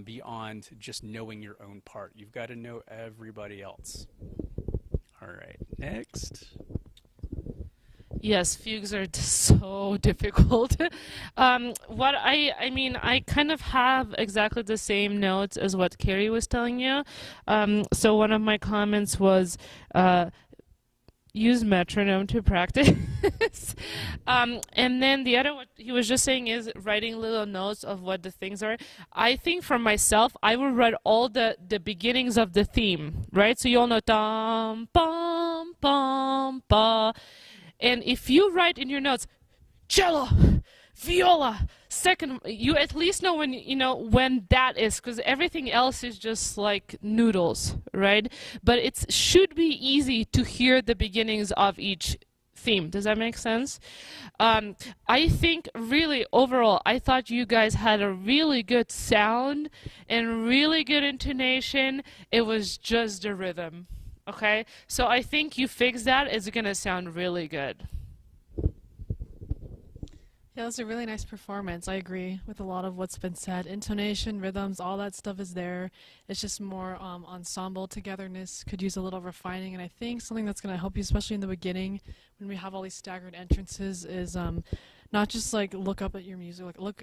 beyond just knowing your own part. You've got to know everybody else. All right, next. Yes, fugues are so difficult. I mean, I kind of have exactly the same notes as what Carrie was telling you. So one of my comments was, use metronome to practice. And then the other, what he was just saying is writing little notes of what the things are. I think for myself, I would write all the beginnings of the theme, right? So you all know, dum, bum, bum, ba. And if you write in your notes, cello, viola, second, you at least know when that is, because everything else is just like noodles, right? But it should be easy to hear the beginnings of each theme. Does that make sense? I think really overall, I thought you guys had a really good sound and really good intonation. It was just the rhythm. Okay, so I think you fix that, it's gonna sound really good. Yeah, it was a really nice performance. I agree with a lot of what's been said. Intonation, rhythms, all that stuff is there. It's just more ensemble togetherness, could use a little refining. And I think something that's going to help you, especially in the beginning, when we have all these staggered entrances, is not just like look up at your music, like look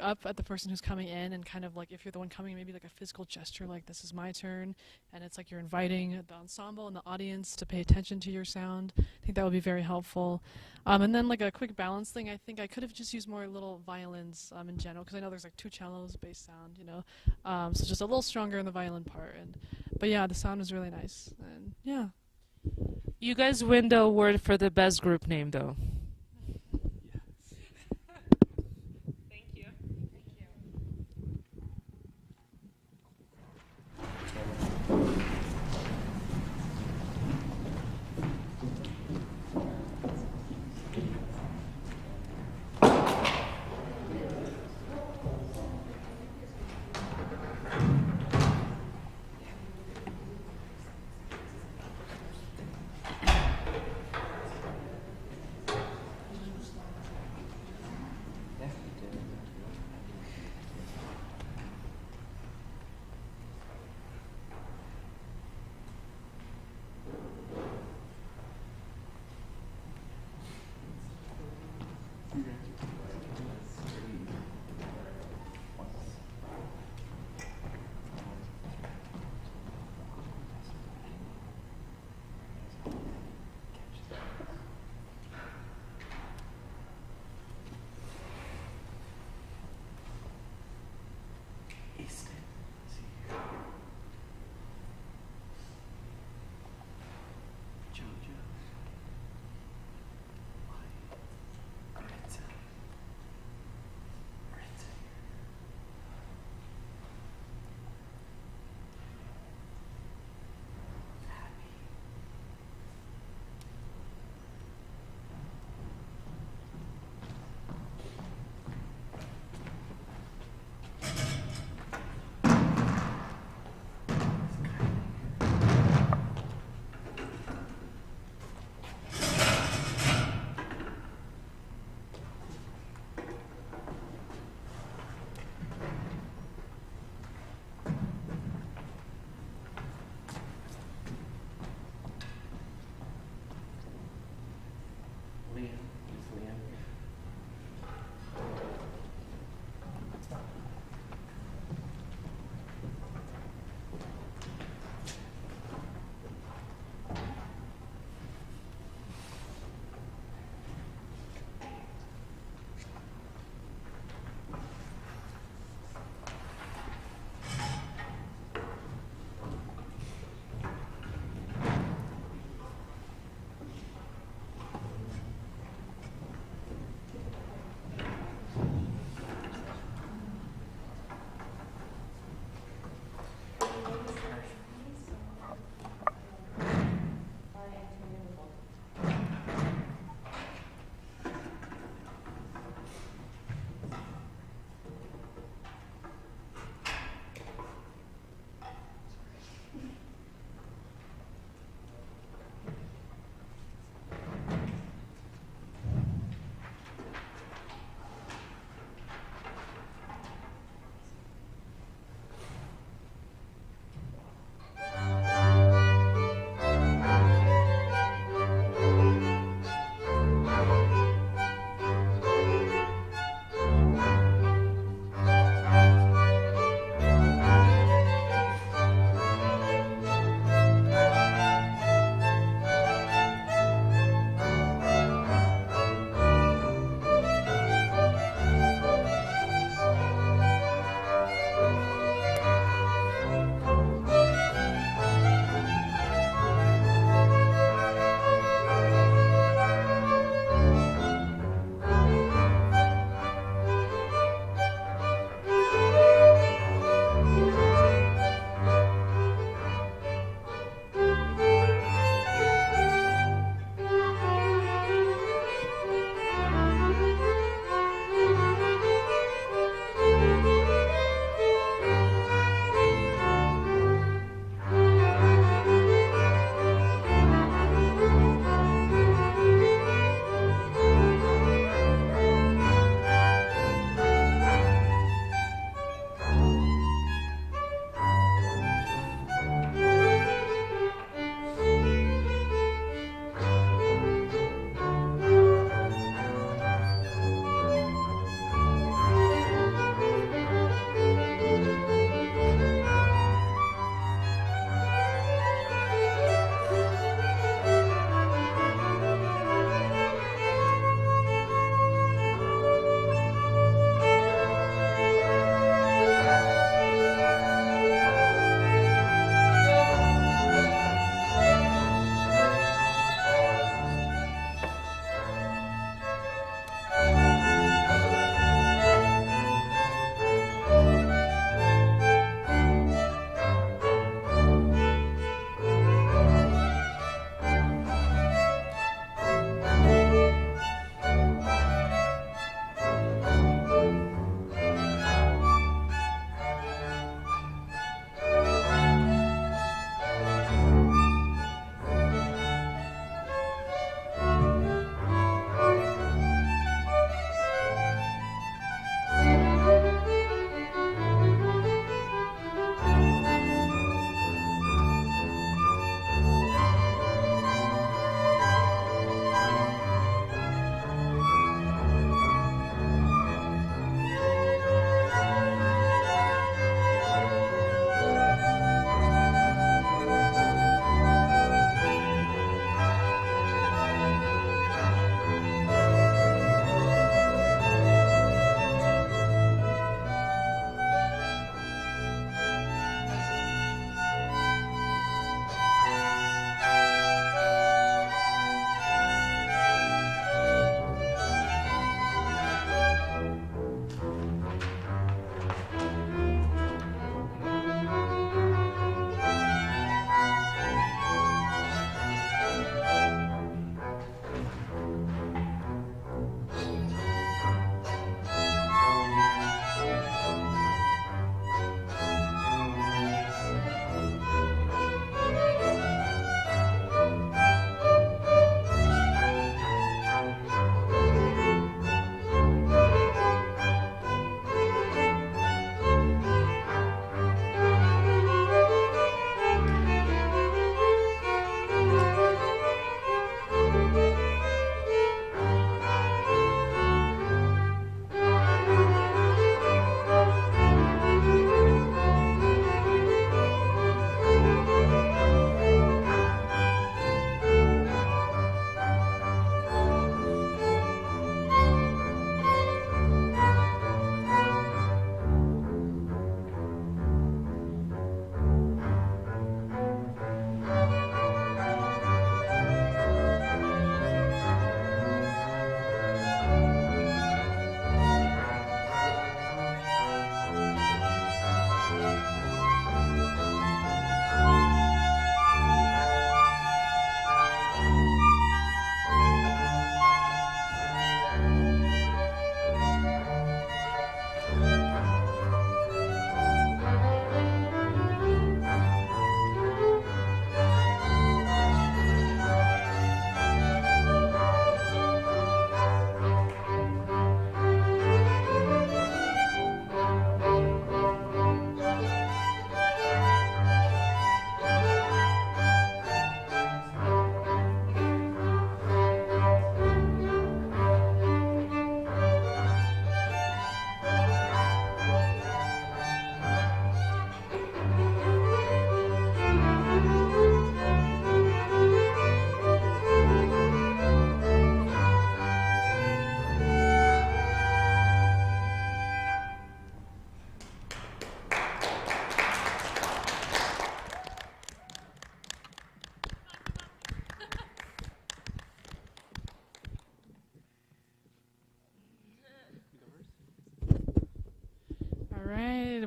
up at the person who's coming in, and kind of like if you're the one coming, maybe like a physical gesture, like this is my turn, and it's like you're inviting the ensemble and the audience to pay attention to your sound. I think that would be very helpful. And then like a quick balance thing, I think I could have just used more little violins in general, because I know there's like 2 cellos, bass sound, you know, so just a little stronger in the violin part. But yeah, the sound was really nice, and yeah. You guys win the award for the best group name, though. Thank you.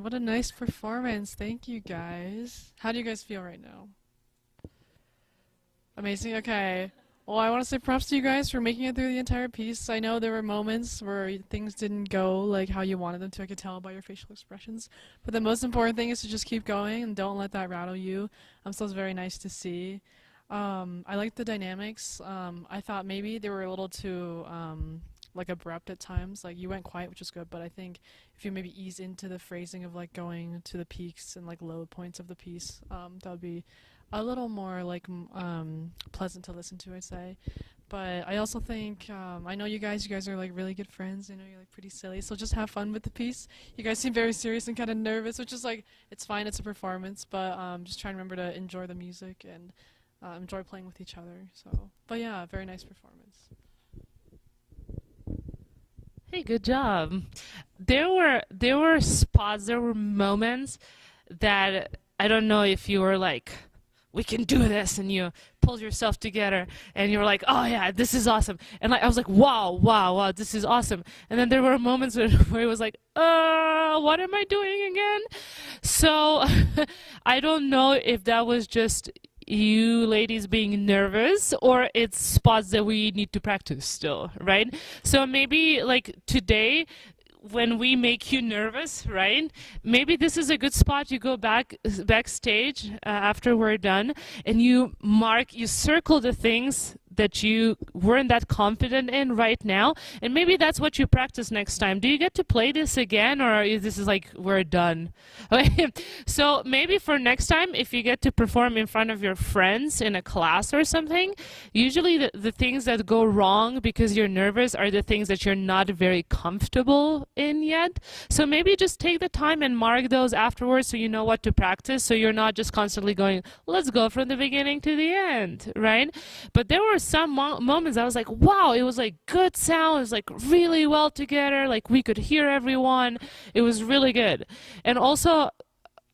what a nice performance. Thank you guys. How do you guys feel right now? Amazing. Okay. Well, I want to say props to you guys for making it through the entire piece. I know there were moments where things didn't go like how you wanted them to. I could tell by your facial expressions. But the most important thing is to just keep going and don't let that rattle you. So it's very nice to see. I liked the dynamics. I thought maybe they were a little too like abrupt at times. Like you went quiet, which is good, but I think if you maybe ease into the phrasing of like going to the peaks and like low points of the piece, that would be a little more like pleasant to listen to, I'd say. But I also think I know you guys are like really good friends. I know you're like pretty silly, so just have fun with the piece. You guys seem very serious and kind of nervous, which is like it's fine. It's a performance, but just try and remember to enjoy the music and enjoy playing with each other. So, but yeah, very nice performance. Hey, good job. There were spots, there were moments that I don't know if you were like, we can do this, and you pulled yourself together and you were like, oh yeah, this is awesome. And like I was like, wow, this is awesome. And then there were moments where it was like, what am I doing again? So I don't know if that was just you ladies being nervous or it's spots that we need to practice still, right? So maybe like today when we make you nervous, right? Maybe this is a good spot. You go backstage after we're done and you circle the things that you weren't that confident in right now, and maybe that's what you practice next time. Do you get to play this again, or is this like we're done? Okay. So maybe for next time, if you get to perform in front of your friends in a class or something, usually the things that go wrong because you're nervous are the things that you're not very comfortable in yet. So maybe just take the time and mark those afterwards so you know what to practice, so you're not just constantly going, let's go from the beginning to the end, right? But there were some moments I was like, wow, it was like good sound, it was like really well together, like we could hear everyone, it was really good. And also,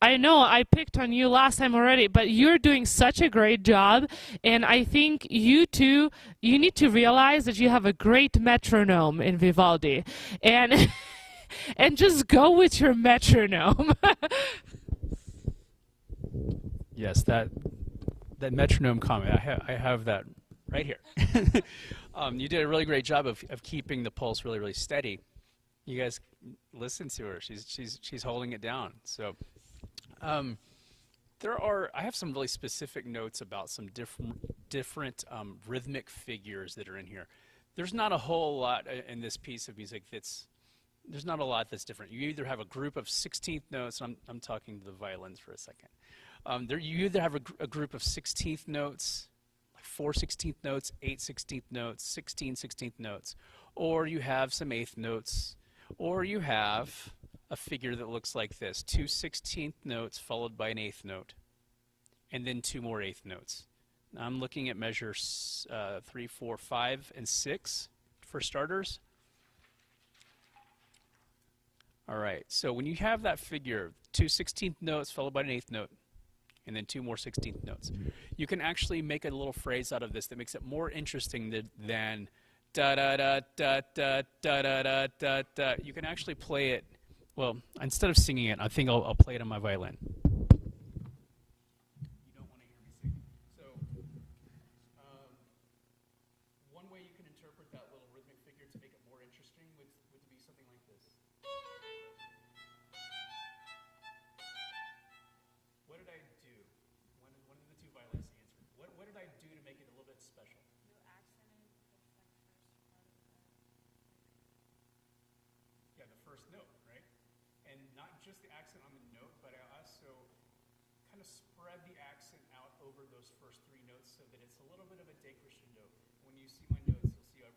I know I picked on you last time already, but you're doing such a great job, and I think you too, you need to realize that you have a great metronome in Vivaldi, and and just go with your metronome. Yes, that metronome comment, I have that right here. You did a really great job of keeping the pulse really, really steady. You guys listen to her. She's holding it down. So I have some really specific notes about some different rhythmic figures that are in here. There's not a whole lot in this piece of music there's not a lot that's different. You either have a group of 16th notes, and I'm talking to the violins for a second. You either have a group of 16th notes, 4 16th notes, 8 16th notes, 16 16th notes, or you have some 8th notes, or you have a figure that looks like this, 2 16th notes followed by an 8th note, and then 2 more 8th notes. Now I'm looking at measures 3, 4, 5, and 6 for starters. All right, so when you have that figure, 2 16th notes followed by an 8th note, and then 2 more 16th notes, you can actually make a little phrase out of this that makes it more interesting than da da da da da da da da da da. You can actually play it, well, instead of singing it, I think I'll play it on my violin. You don't want to hear me sing. So one way you can interpret that little rhythmic figure to make it more interesting would be something like this. What did I do? One of the two violinists answered. What did I do to make it a little bit special? You accented the first part of Yeah, the first note, right? And not just the accent on the note, but I also kind of spread the accent out over those first 3 notes so that it's a little bit of a decrescendo. When you see my notes, you'll see I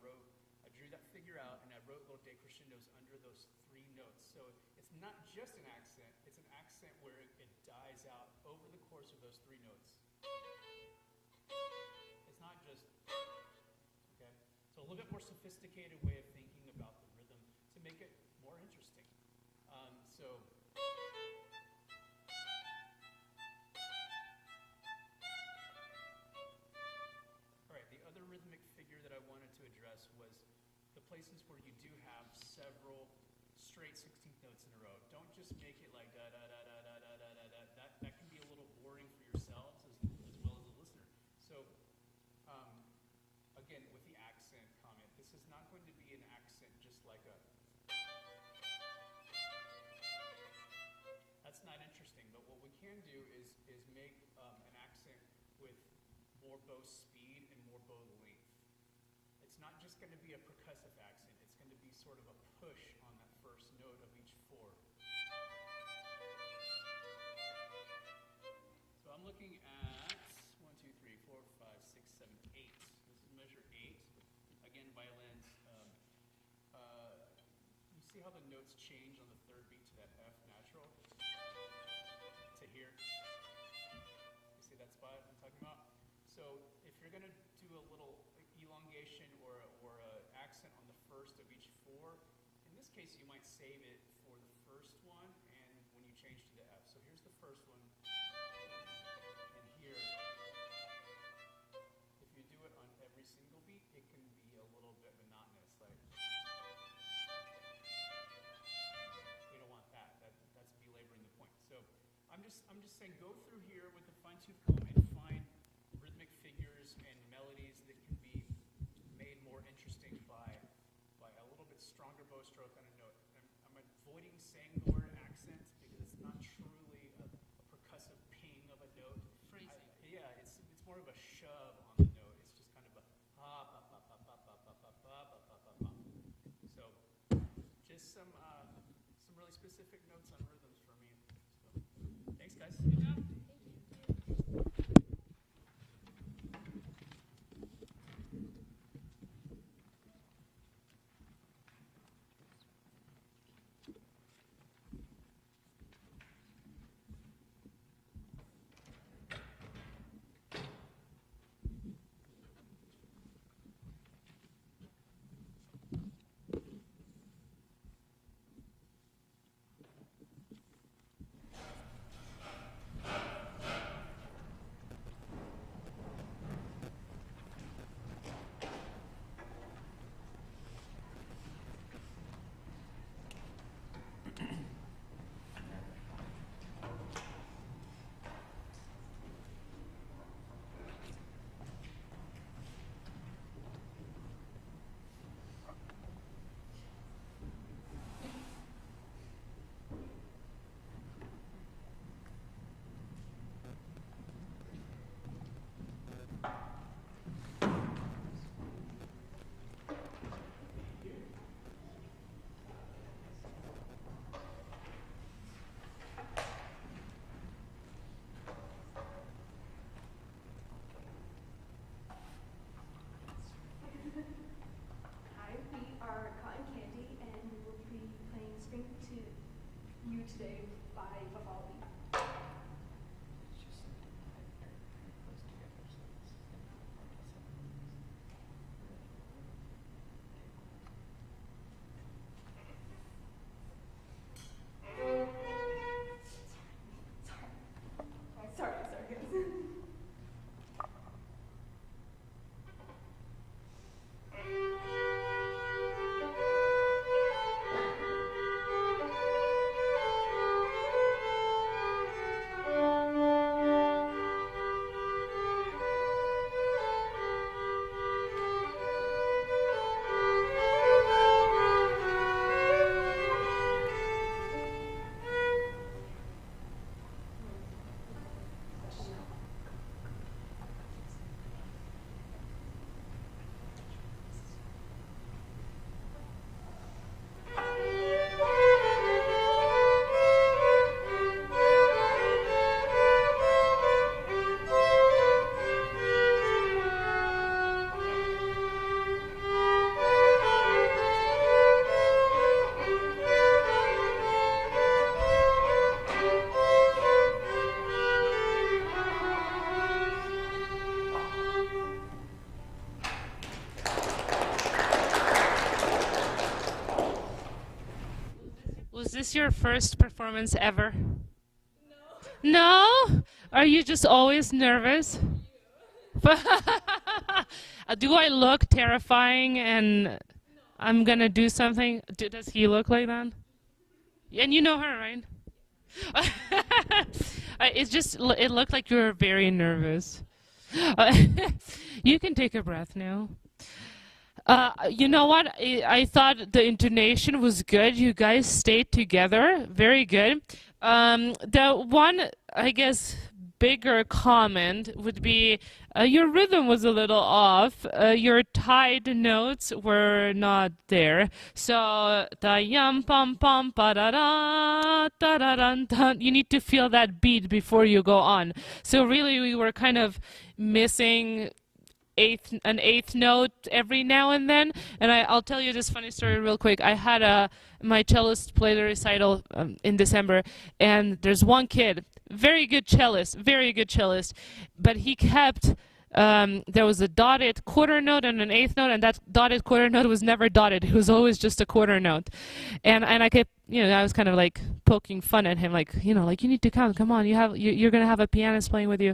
drew that figure out and I wrote little decrescendos under those 3 notes. So it's not just an accent, it's an accent where it dies out over the course of those 3 notes. It's not just, okay? So a little bit more sophisticated way of thinking about the rhythm to make it more interesting. All right, the other rhythmic figure that I wanted to address was the places where you do have several straight 16th notes in a row. Don't just make it like da da da da da da da da da. That can be a little boring for yourselves as well as the listener. So again, with the accent comment, this is not going to be an accent just like a. That's not interesting, but what we can do is make an accent with more bow speed and more bow length. It's not just going to be a percussive accent, it's going to be sort of a push on that first note of each four. So I'm looking at 1, 2, 3, 4, 5, 6, 7, 8. This is measure 8. Again, violins. You see how the notes change on the third beat to that F natural? To here. You see that spot I'm talking about? So if you're going to do a little elongation or a accent on the first of each four, in this case you might save it for the first one and when you change to the F. So here's the first one. And here, if you do it on every single beat, it can be a little bit monotonous. Like, we don't want that. That's belaboring the point. So I'm just saying, go through here with a fine-tooth comb and find rhythmic figures and melodies that can be made more interesting by a little bit stronger bow stroke on a note. I'm avoiding saying the word accent because it's not truly a percussive ping of a note. Phrasing. Yeah, it's more of a shove on the note. It's just kind of a ha pa pa pa pa pa pa pa pa pa pa pa pa. So just some really specific notes on rhythms for me. So thanks guys. Good job. Hi, we are Cotton Candy, and we will be playing Spring to You today by Vivaldi. It's just very close together, so this is going to be hard to separate. Sorry, guys. Was this your first performance ever? No. No? Are you just always nervous? Do I look terrifying and I'm gonna do something? Does he look like that? And you know her, right? It looked like you were very nervous. You can take a breath now. You know what? I thought the intonation was good. You guys stayed together. Very good. The one, I guess, bigger comment would be your rhythm was a little off. Your tied notes were not there. So the yum pum pum pa da da da da dun dun. You need to feel that beat before you go on. So really, we were kind of missing an eighth note every now and then. And I'll tell you this funny story real quick. I had my cellist play the recital in December, and there's one kid, very good cellist, but he kept there was a dotted quarter note and an eighth note, and that dotted quarter note was never dotted. It was always just a quarter note. And I kept, I was kind of like poking fun at him, like, like, you need to come on, you're going to have a pianist playing with you.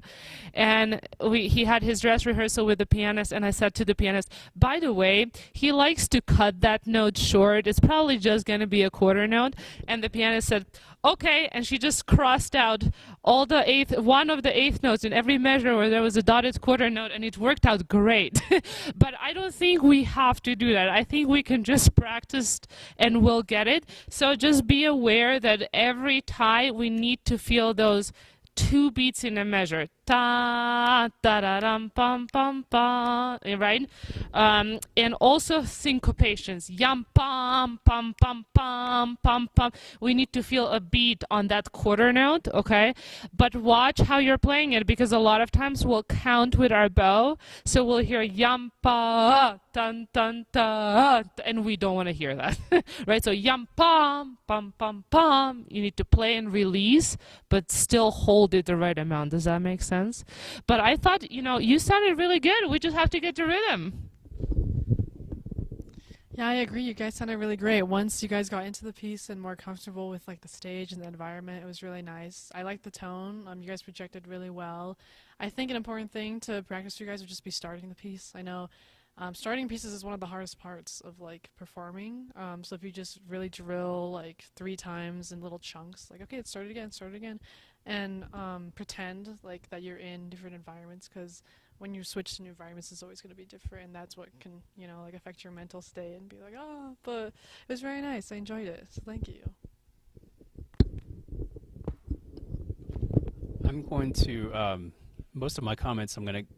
And he had his dress rehearsal with the pianist, and I said to the pianist, by the way, he likes to cut that note short. It's probably just going to be a quarter note. And the pianist said, okay, and she just crossed out one of the eighth notes in every measure where there was a dotted quarter note, and it worked out great. But I don't think we have to do that. I think we can just practice and we'll get it. So just be aware that every tie we need to feel those two beats in a measure. Ta da da dum pum pum pum, right? And also syncopations. Yum pum pum pum pum pum pum. We need to feel a beat on that quarter note, okay? But watch how you're playing it, because a lot of times we'll count with our bow, so we'll hear yum pa dun dun da, and we don't want to hear that, right? So yum pum pum pum pum. You need to play and release, but still hold it the right amount. Does that make sense? But I thought, you sounded really good. We just have to get the rhythm. Yeah, I agree. You guys sounded really great. Once you guys got into the piece and more comfortable with like the stage and the environment, it was really nice. I liked the tone. You guys projected really well. I think an important thing to practice for you guys would just be starting the piece. I know starting pieces is one of the hardest parts of like performing. So if you just really drill like 3 times in little chunks, like, okay, start it again, and pretend like that you're in different environments, because when you switch to new environments, it's always going to be different, and that's what can, like affect your mental state and be like, oh, but it was very nice. I enjoyed it. So thank you. I'm going to, most of my comments, I'm going to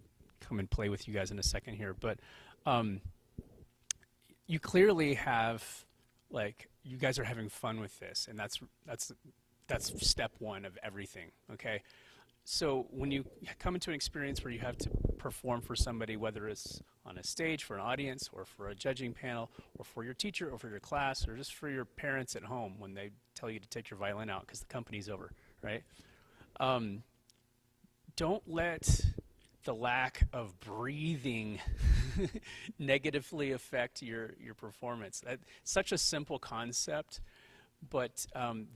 come and play with you guys in a second here, but you clearly have, like, you guys are having fun with this, and that's step one of everything, okay? So when you come into an experience where you have to perform for somebody, whether it's on a stage for an audience or for a judging panel or for your teacher or for your class or just for your parents at home when they tell you to take your violin out because the company's over, right? Don't let the lack of breathing negatively affect your performance. That's such a simple concept. But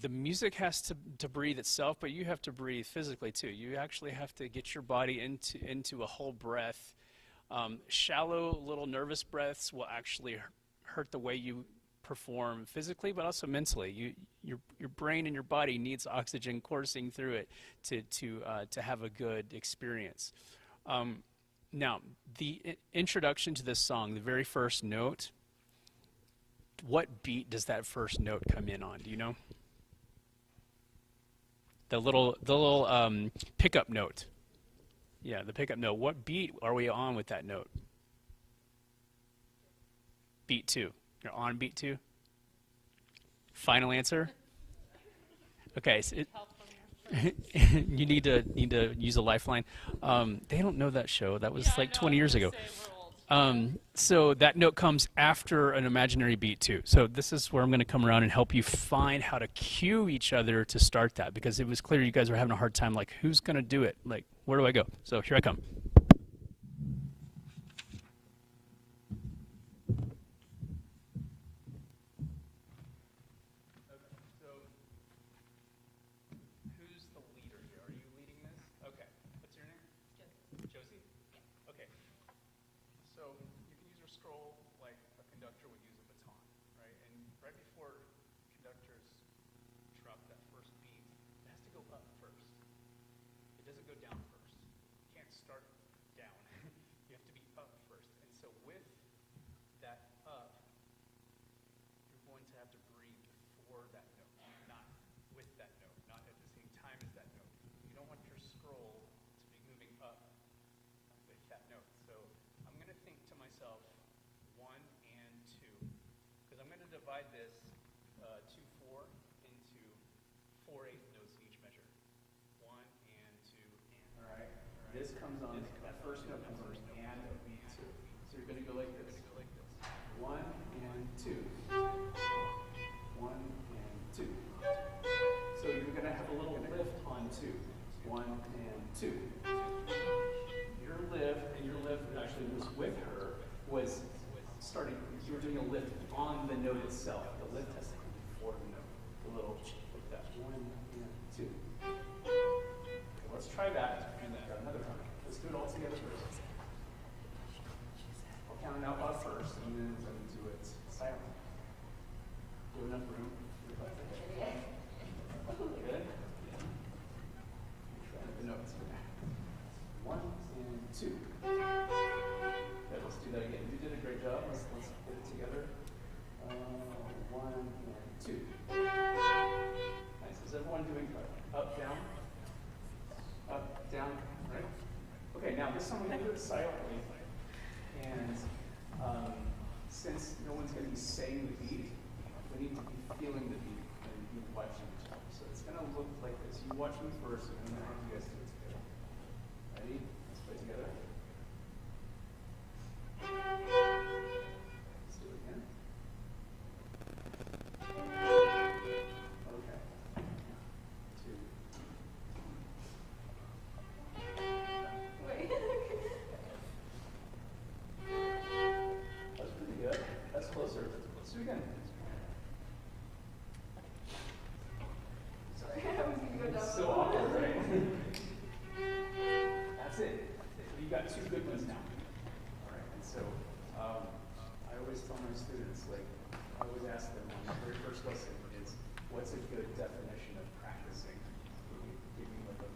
the music has to breathe itself, but you have to breathe physically too. You actually have to get your body into a whole breath. Shallow little nervous breaths will actually hurt the way you perform physically, but also mentally. Your brain and your body needs oxygen coursing through it to have a good experience. Now, the introduction to this song, the very first note, what beat does that first note come in on? Do you know? The little pickup note. Yeah, the pickup note. What beat are we on with that note? Beat 2. You're on beat 2? Final answer? Okay, so you need to use a lifeline. They don't know that show. That was like 20 years ago. So that note comes after an imaginary beat too. So this is where I'm going to come around and help you find how to cue each other to start that, because it was clear you guys were having a hard time, like, who's going to do it? Like, where do I go? So here I come. before that note, not with that note, not at the same time as that note. You don't want your scroll to be moving up with that note. So I'm going to think to myself 1 and 2, because I'm going to divide this 2/4 into 4/8 notes in each measure. 1 and 2 and. All right. This comes on, that first note comes on the and of beat 2. So you're going to go like this. 1 and 2. 1 and 2. So you're going to have a little lift on 2. 1 and 2. Your lift actually was with her, was starting, you were doing a lift on the note itself. The lift has to come before the note. A little like that. 1 and 2. Okay, let's try that and then another time. Let's do it all together first. I'll count it out loud first, and then do it silently. Do enough room. Good. The notes. 1 and 2. Okay, let's do that again. You did a great job. Let's get it together. 1 and 2. Nice. Is everyone doing up, down? Up, down, right? Okay, now this time we're going to do it silently. And since no one's going to be saying the beat, we need to be feeling the beat and be watching each other. So it's going to look like this. You watch me first, and then you guys do it together. Ready? Let's play together. Let's do it again. Okay. 2. Wait. That's pretty good. That's closer. Let's do it again. Sorry, I was gonna go down. It's so awkward, right? That's it. You got 2 good ones now. All right. And so I always tell my students, like, I always ask them on the very first lesson is, what's a good definition of practicing? Give me like a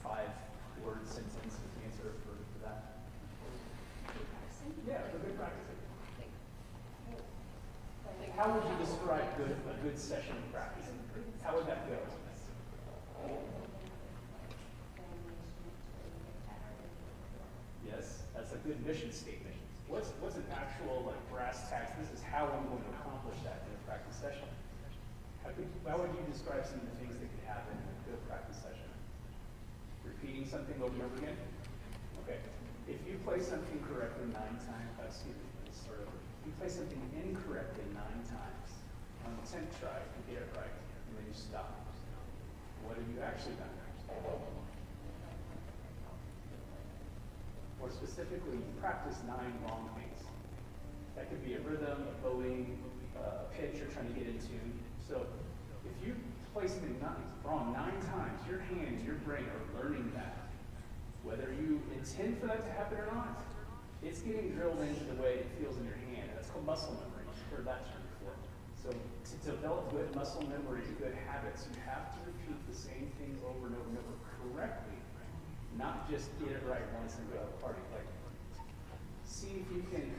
5-word sentence answer for that. Yeah, for good practicing. How would you describe a good session of practice? How would that go? Yes, that's a good mission statement. What's an actual like brass tacks? This is how I'm going to accomplish that in a practice session. How would you describe some of the things that could happen in a good practice session? Repeating something over and over again? Okay. If you play something correctly 9 times, excuse me, let's start over. If you play something incorrectly 9 times, on the 10th try, you get it right, and then you stop. What have you actually done? Or specifically, you practice 9 wrong things. That could be a rhythm, a bowing, a pitch you're trying to get into. So if you play something wrong 9 times, your hands, your brain are learning that. Whether you intend for that to happen or not, it's getting drilled into the way it feels in your hand. That's called muscle memory. You've heard that term before. So to develop good muscle memory and good habits, you have to repeat the same things over and over and over correctly, not just get it right once and go to the party. Like, see if you can,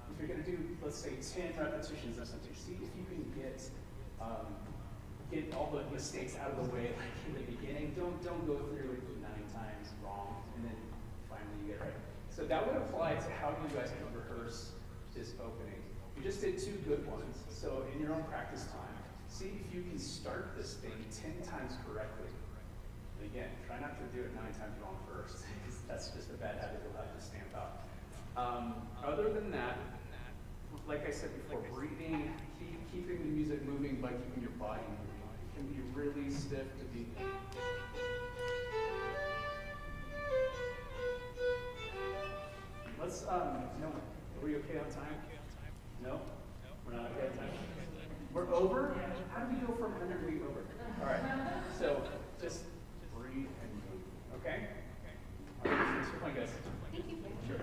if you're going to do, let's say, 10 repetitions of something, see if you can get all the mistakes out of the way, like in the beginning. Don't go through it 9 times wrong, and then finally you get it right. So that would apply to how you guys can rehearse this opening. You just did 2 good ones, so in your own practice time, see if you can start this thing 10 times correctly. And again, try not to do it 9 times wrong first, because that's just a bad habit you'll have to stamp out. Other than that, like I said before, breathing, keeping the music moving by keeping your body moving. It can be really stiff to be. Let's, no, are we okay on time? No? We're not okay on time? We're over? How do we go from 100 to be over? All right, so just breathe and move, okay? All right, thanks for playing, guys. Thank you. Sure.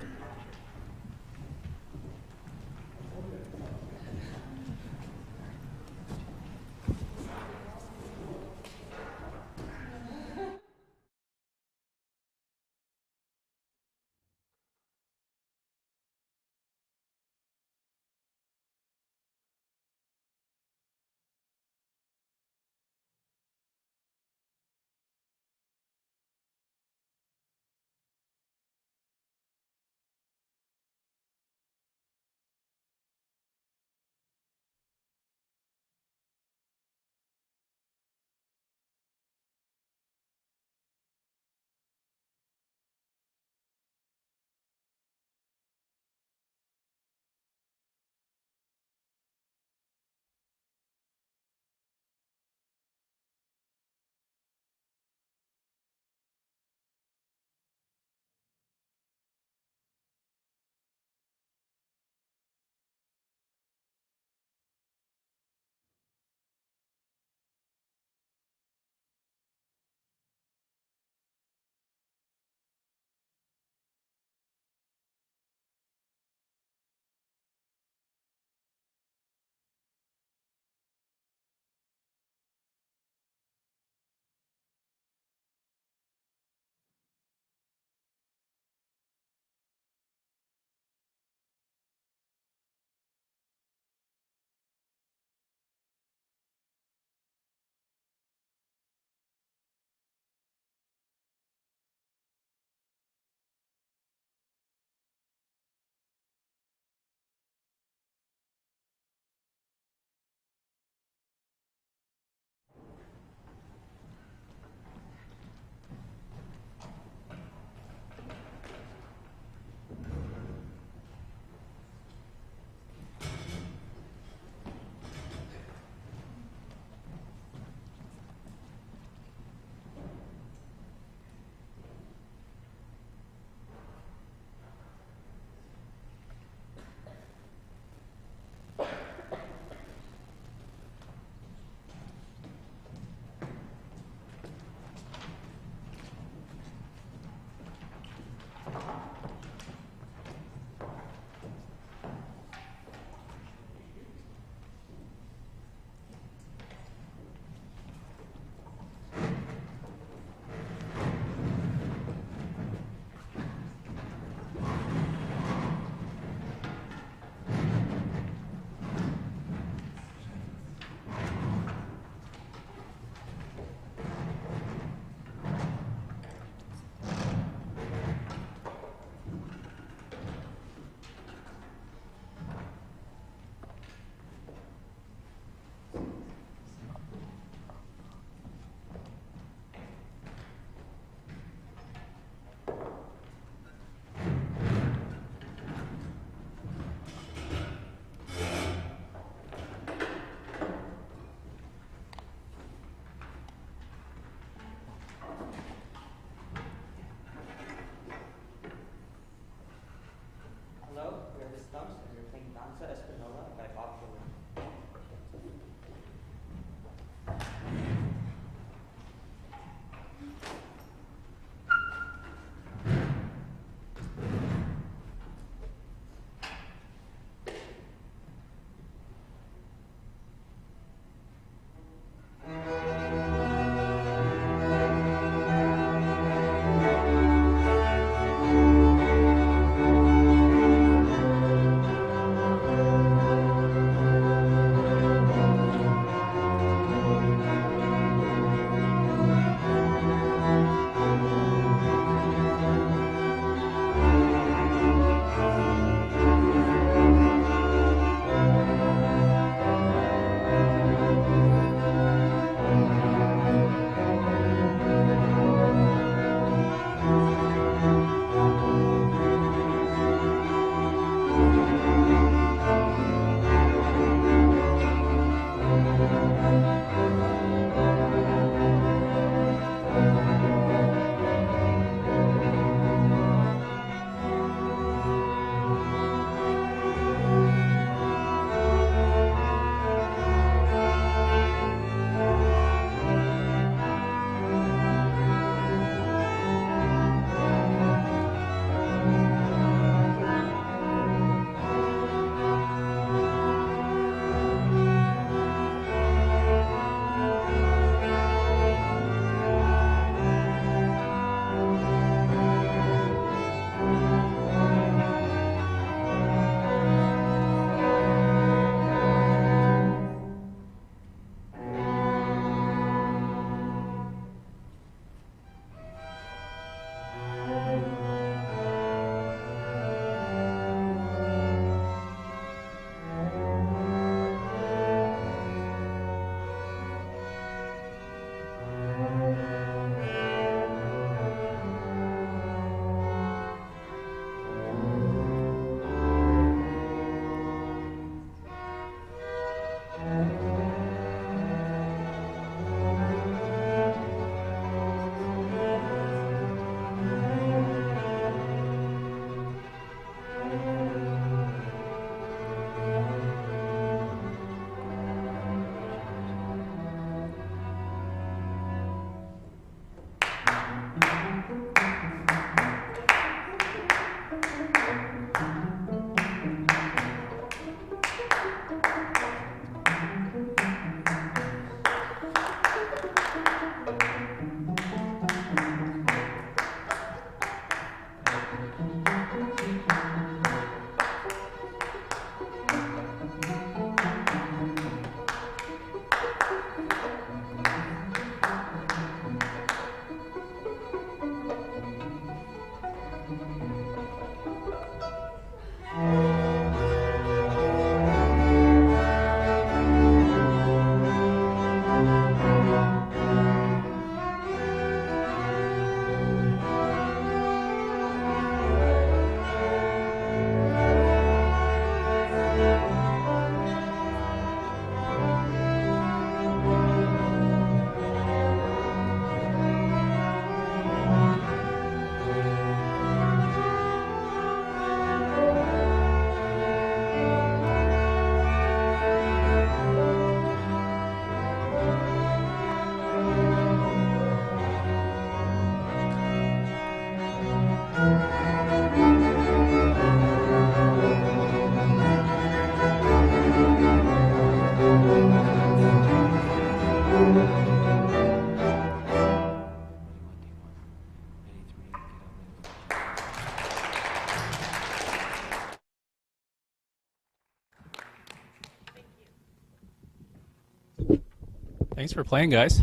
Thanks for playing, guys.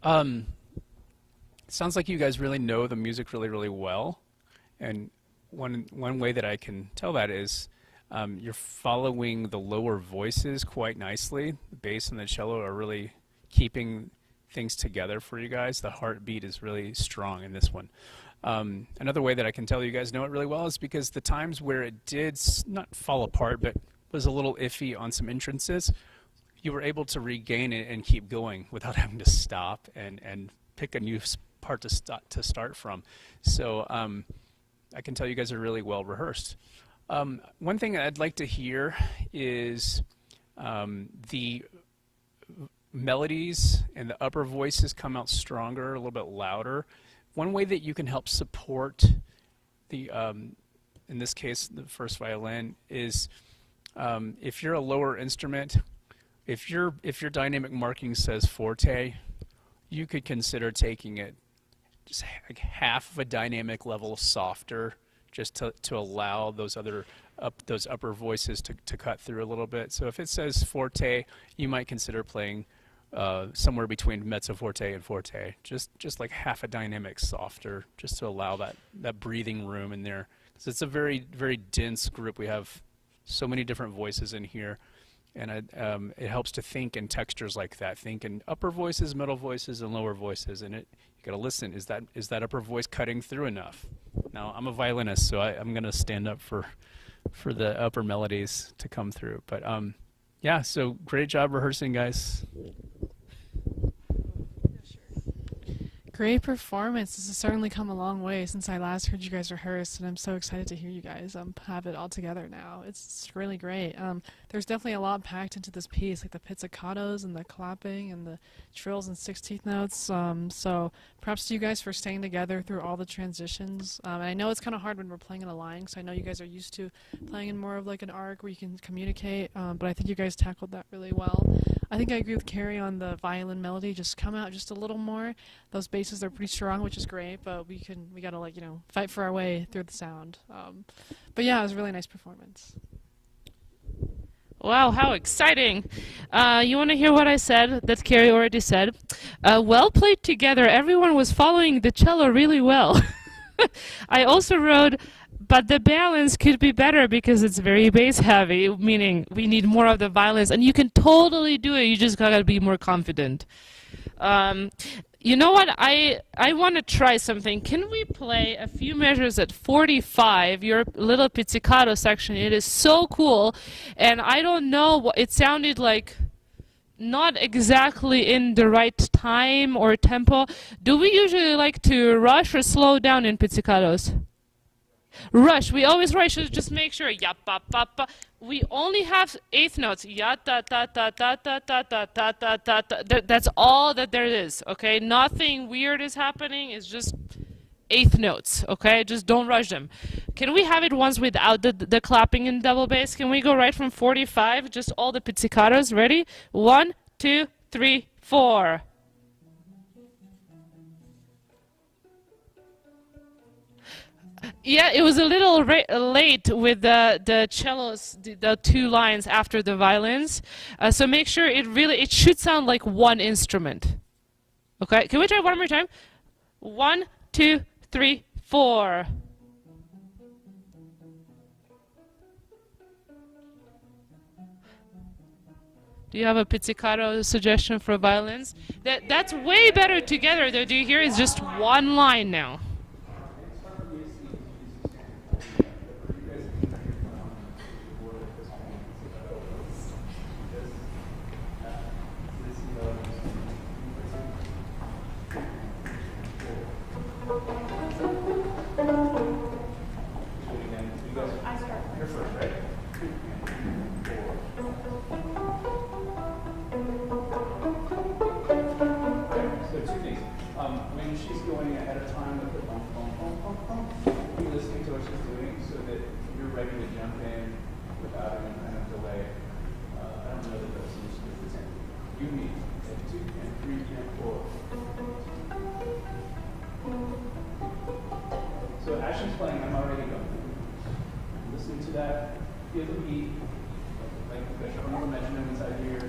It sounds like you guys really know the music really, really well. And one way that I can tell that is you're following the lower voices quite nicely. The bass and the cello are really keeping things together for you guys. The heartbeat is really strong in this one. Another way that I can tell you guys know it really well is because the times where it did not fall apart, but was a little iffy on some entrances, you were able to regain it and keep going without having to stop and pick a new part to start from. So I can tell you guys are really well rehearsed. One thing I'd like to hear is the melodies and the upper voices come out stronger, a little bit louder. One way that you can help support the, in this case, the first violin is if you're a lower instrument, if your dynamic marking says forte, you could consider taking it just like half of a dynamic level softer, just to allow those those upper voices to cut through a little bit. So if it says forte, you might consider playing somewhere between mezzo forte and forte, just like half a dynamic softer, just to allow that breathing room in there. Because it's a very, very dense group. We have so many different voices in here, and it helps to think in textures like that. Think in upper voices, middle voices, and lower voices, and you gotta listen. Is that upper voice cutting through enough? Now I'm a violinist, so I'm gonna stand up for the upper melodies to come through. But yeah, so great job rehearsing, guys. Great performance. This has certainly come a long way since I last heard you guys rehearse, and I'm so excited to hear you guys have it all together now. It's really great. There's definitely a lot packed into this piece, like the pizzicatos and the clapping and the trills and 16th notes. So props to you guys for staying together through all the transitions. And I know it's kind of hard when we're playing in a line, because I know you guys are used to playing in more of like an arc where you can communicate, but I think you guys tackled that really well. I think I agree with Carrie on the violin melody. Just come out just a little more. Those basses are pretty strong, which is great, but we gotta, like, fight for our way through the sound. But yeah, it was a really nice performance. Wow, how exciting. You want to hear what I said that Carrie already said? Well played together. Everyone was following the cello really well. I also wrote, but the balance could be better because it's very bass heavy, meaning we need more of the violins, and you can totally do it. You just gotta be more confident. You know what? I want to try something. Can we play a few measures at 45, your little pizzicato section? It is so cool, and I don't know what it sounded like. Not exactly in the right time or tempo. Do we usually like to rush or slow down in pizzicatos? Rush. We always rush. So just make sure. Ya pa pa pa. We only have eighth notes. Ya ta ta ta ta ta ta ta ta ta ta ta. That's all that there is. Okay. Nothing weird is happening. It's just eighth notes. Okay. Just don't rush them. Can we have it once without the clapping in double bass? Can we go right from 45? Just all the pizzicatos. Ready? 1, 2, 3, 4. Yeah, it was a little late with the cellos, the two lines after the violins. So make sure it should sound like one instrument. Okay, can we try one more time? 1, 2, 3, 4. Do you have a pizzicato suggestion for violins? That's way better together though. Do you hear? It's just one line now. When she's going ahead of time with the bump, bump, bump, bump, bump, be listening to what she's doing so that you're ready to jump in without any kind of delay. I don't know that that's the same. You need at 2 and 3 and 4. So as she's playing, I'm already going. Listening to that, feel the beat, like the metronome inside here.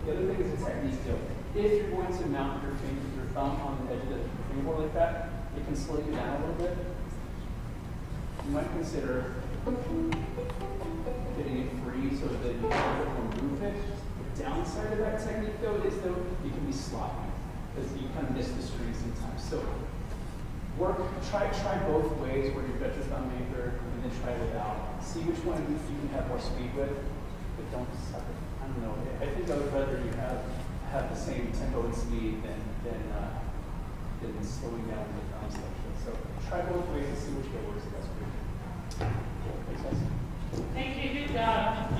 The other thing is a technique too. If you're going to mount your thumb on the edge of the fingerboard like that, it can slow you down a little bit. You might consider getting it free so that you can remove it. The downside of that technique though is though you can be sloppy because you kind of miss the string sometimes. So try both ways where you've got your thumb anchor and then try it without. See which one you can have more speed with, but don't suck it. I don't know. I think I would rather you have the same tempo and speed than slowing down the thumb section. So try both ways and see which way works the best for you. Makes sense? Thank you. Good job.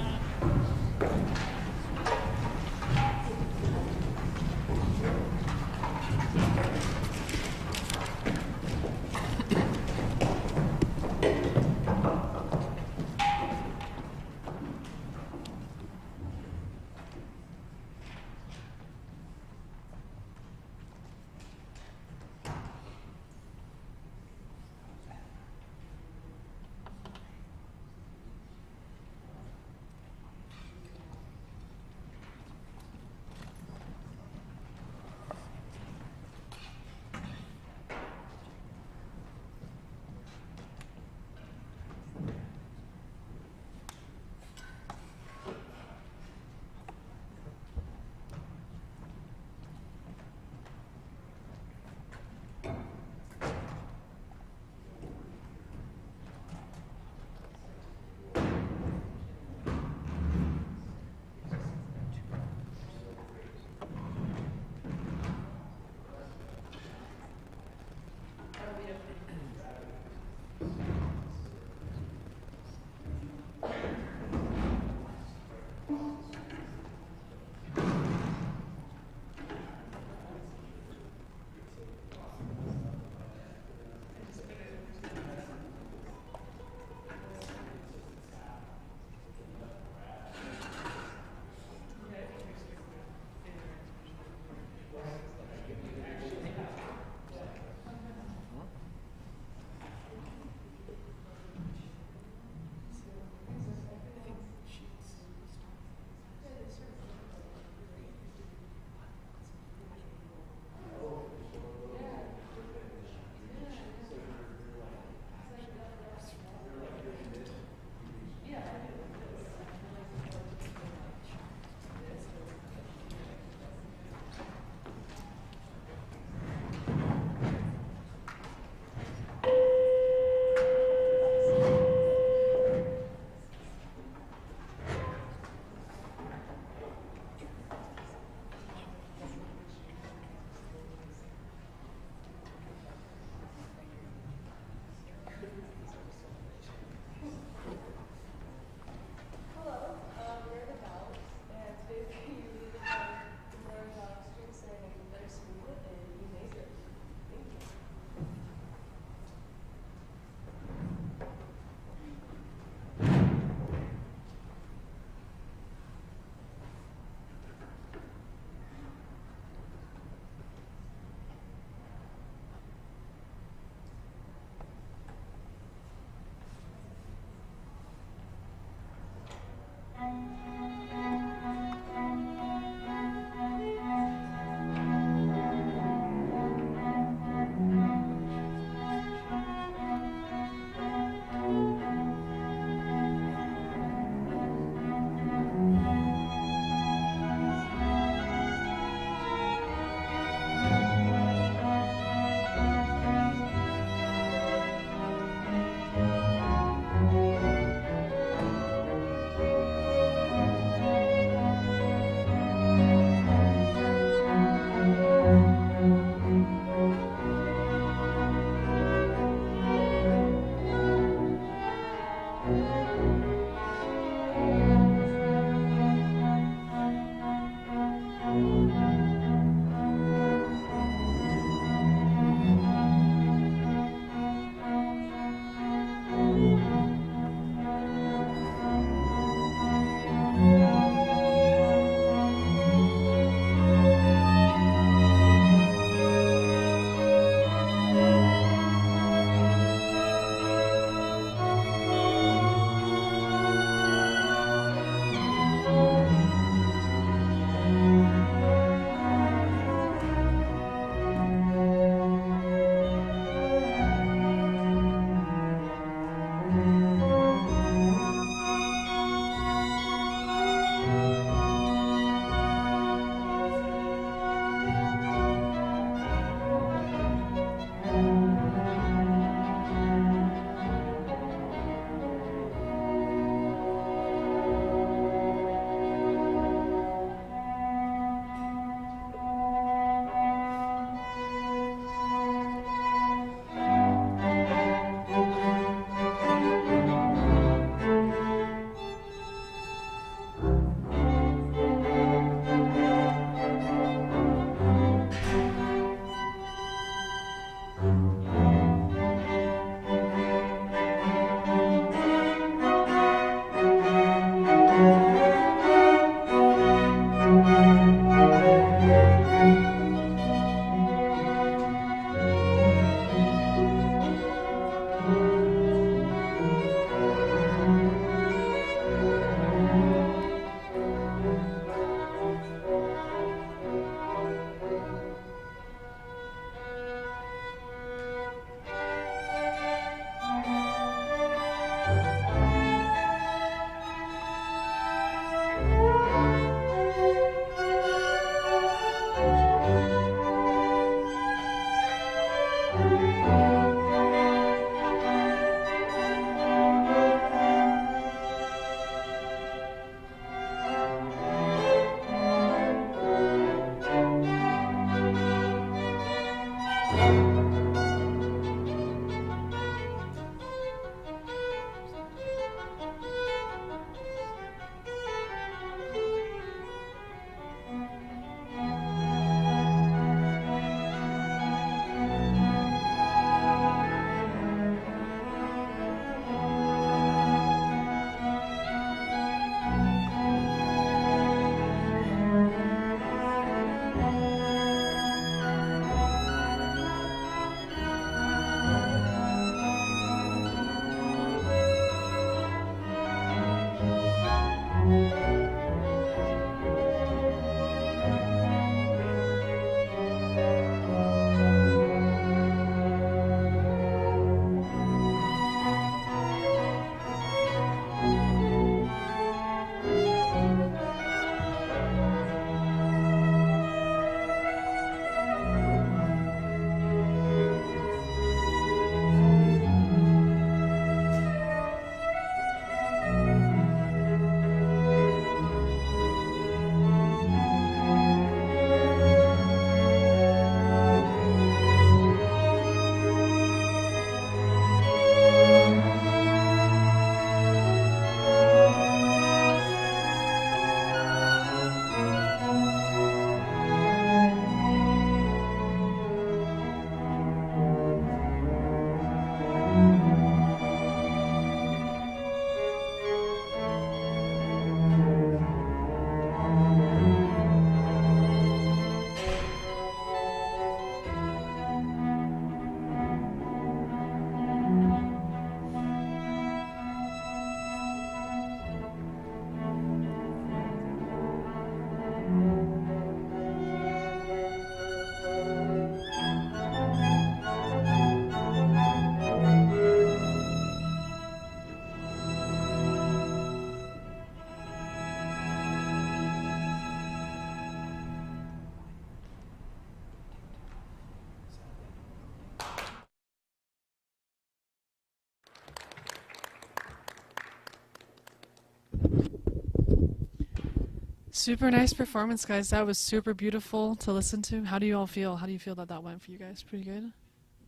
Super nice performance, guys. That was super beautiful to listen to. How do you all feel? How do you feel that that went for you guys? Pretty good?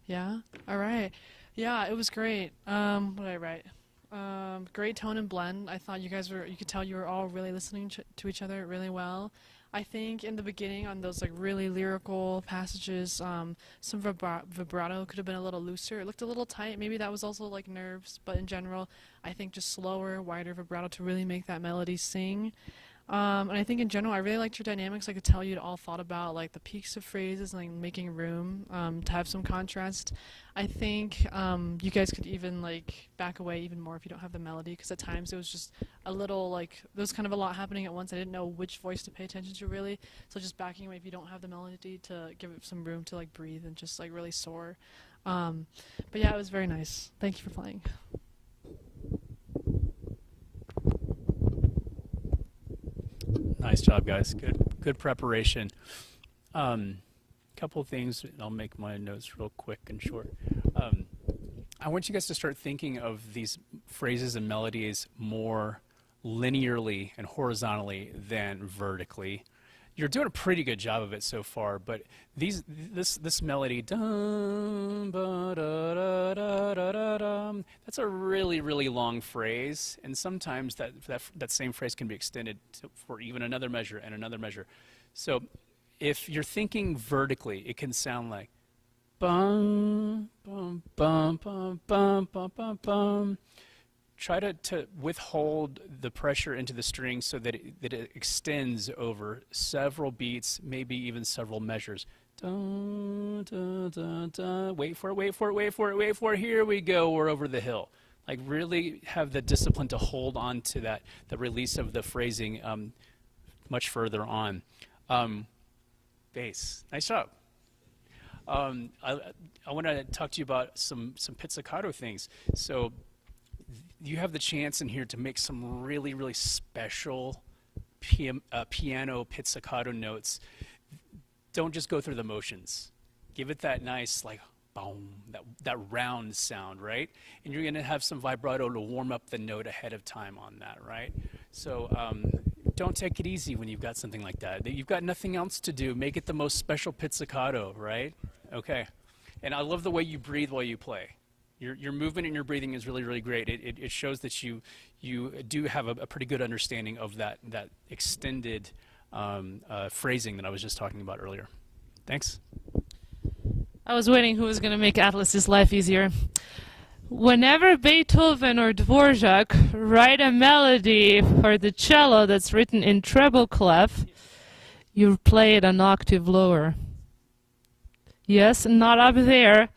Yeah? All right. Yeah, it was great. What did I write? Great tone and blend. I thought you guys were, you could tell you were all really listening to each other really well. I think in the beginning on those like really lyrical passages, some vibrato could have been a little looser. It looked a little tight. Maybe that was also like nerves, but in general, I think just slower, wider vibrato to really make that melody sing. And I think in general, I really liked your dynamics. I could tell you'd all thought about like the peaks of phrases and like making room to have some contrast. I think you guys could even like back away even more if you don't have the melody, because at times it was just a little like there was kind of a lot happening at once. I didn't know which voice to pay attention to really, so just backing away if you don't have the melody to give it some room to like breathe and just like really soar. But yeah, it was very nice. Thank you for playing. Nice job, guys. Good preparation. Couple of things, and I'll make my notes real quick and short. I want you guys to start thinking of these phrases and melodies more linearly and horizontally than vertically. You're doing a pretty good job of it so far, but this melody, dum, ba, da, da, da, da, da, dum, that's a really long phrase, and sometimes that same phrase can be extended for even another measure and another measure. So if you're thinking vertically, it can sound like bum bum bum bum bum bum bum bum. Try to withhold the pressure into the string so that it extends over several beats, maybe even several measures. Dun, dun, dun, dun. Wait for it, wait for it, wait for it, wait for it. Here we go, we're over the hill. Like really have the discipline to hold on to that, the release of the phrasing much further on. Bass, nice job. I want to talk to you about some pizzicato things. So you have the chance in here to make some really special piano pizzicato notes. Don't just go through the motions. Give it that nice like boom, that round sound, right? And you're gonna have some vibrato to warm up the note ahead of time on that, right? So don't take it easy when you've got something like that. You've got nothing else to do. Make it the most special pizzicato, right? Okay. And I love the way you breathe while you play. Your movement and your breathing is really great. It shows that you do have a pretty good understanding of that extended phrasing that I was just talking about earlier. Thanks. I was waiting who was going to make Atlas's life easier. Whenever Beethoven or Dvorak write a melody for the cello that's written in treble clef, you play it an octave lower. Yes, not up there.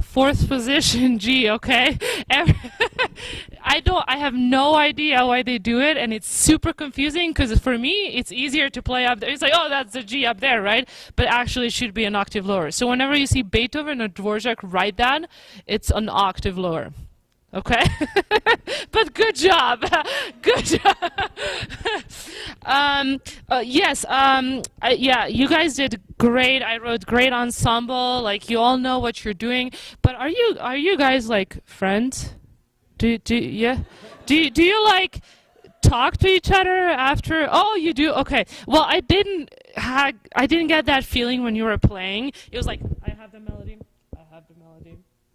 Fourth position G, okay? I have no idea why they do it, and it's super confusing because for me it's easier to play up there. It's like, oh, that's the G up there, right? But actually it should be an octave lower. So whenever you see Beethoven or Dvorak write that, it's an octave lower. Okay? But good job. Good job. Yes, yeah, you guys did great. I wrote great ensemble. Like, you all know what you're doing. But are you guys like friends? Do you like talk to each other after? Oh, you do? Okay. Well, I didn't get that feeling when you were playing. It was like, I have the melody.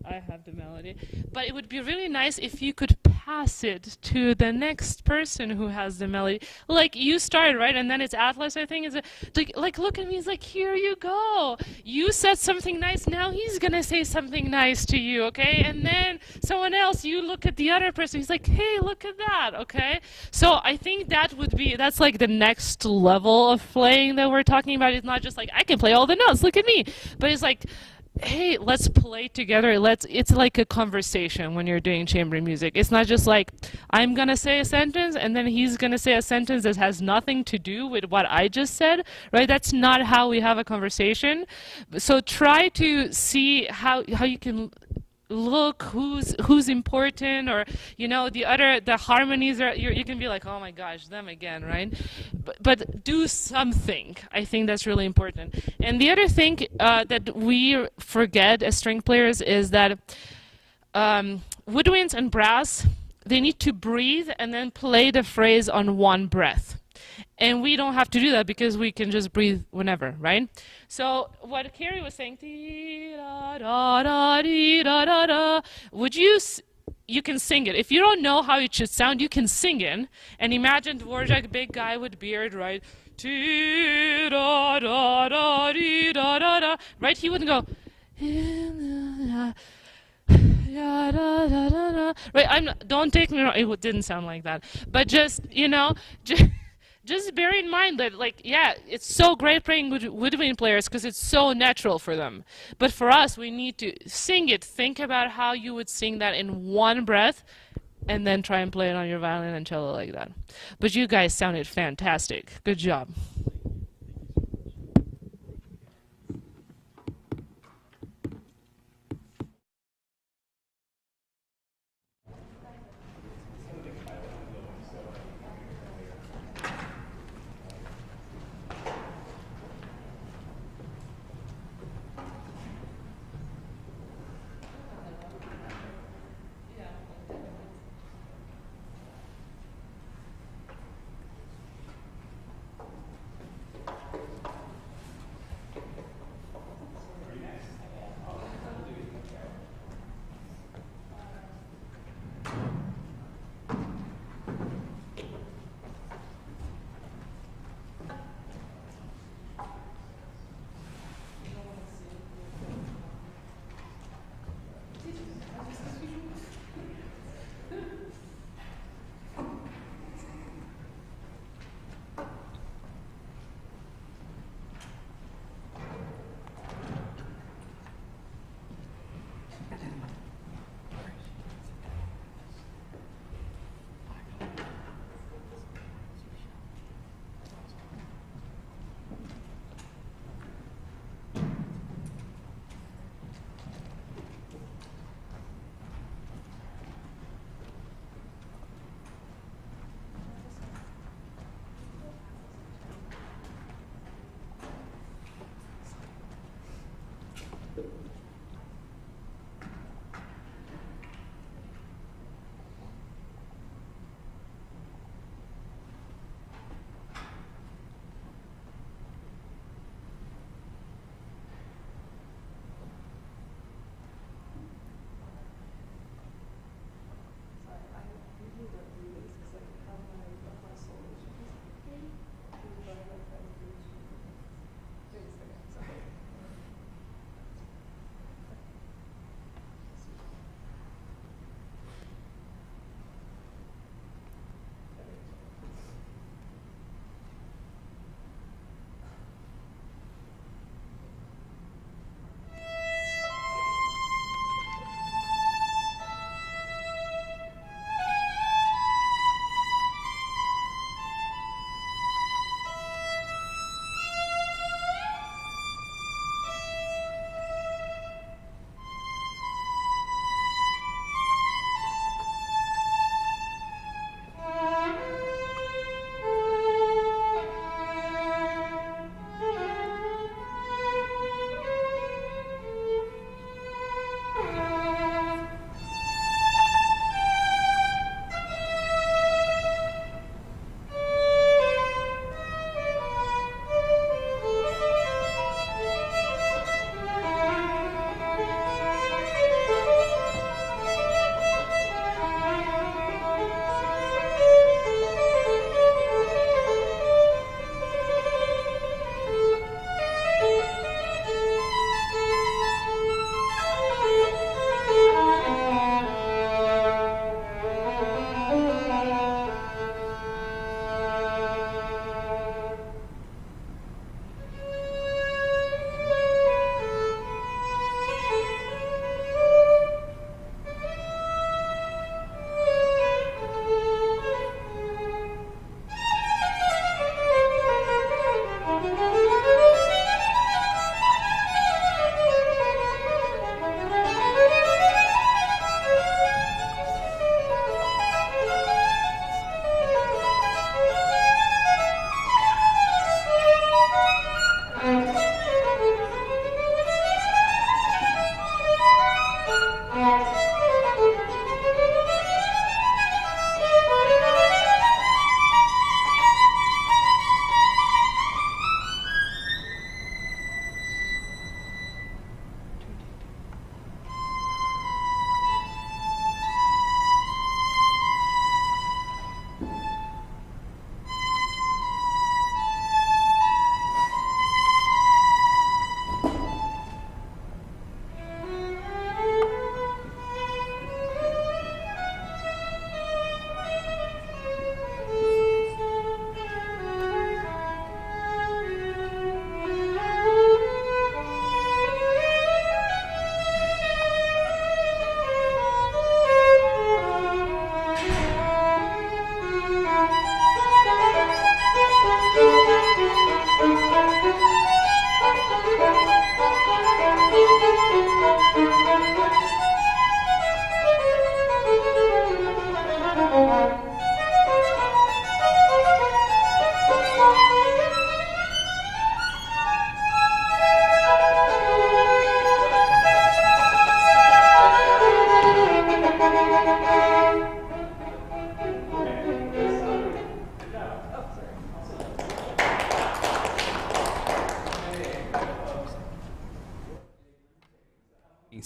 I have the melody. But it would be really nice if you could pass it to the next person who has the melody. Like, you started, right? And then it's Atlas, I think. Like, look at me. He's like, here you go. You said something nice. Now he's going to say something nice to you, okay? And then someone else, you look at the other person. He's like, hey, look at that, okay? So I think that's like the next level of playing that we're talking about. It's not just like, I can play all the notes. Look at me. But it's like, hey, let's play together. It's like a conversation when you're doing chamber music. It's not just like, I'm going to say a sentence and then he's going to say a sentence that has nothing to do with what I just said, right? That's not how we have a conversation. So try to see how you can look who's important, or the harmonies are, you can be like, oh my gosh, them again, right? But do something. I think that's really important. And the other thing that we forget as string players is that woodwinds and brass, they need to breathe and then play the phrase on one breath. And we don't have to do that because we can just breathe whenever, right? So what Carrie was saying, dee da da da dee da da da, would you you can sing it. If you don't know how it should sound, you can sing it. And imagine Dvorak, big guy with beard, right? Dee da da da dee da da da, right? He wouldn't go. Yeah, da, da, da, da. Right, don't take me wrong, it didn't sound like that. But just, just bear in mind that, like, yeah, it's so great playing with woodwind players because it's so natural for them. But for us, we need to sing it. Think about how you would sing that in one breath and then try and play it on your violin and cello like that. But you guys sounded fantastic. Good job.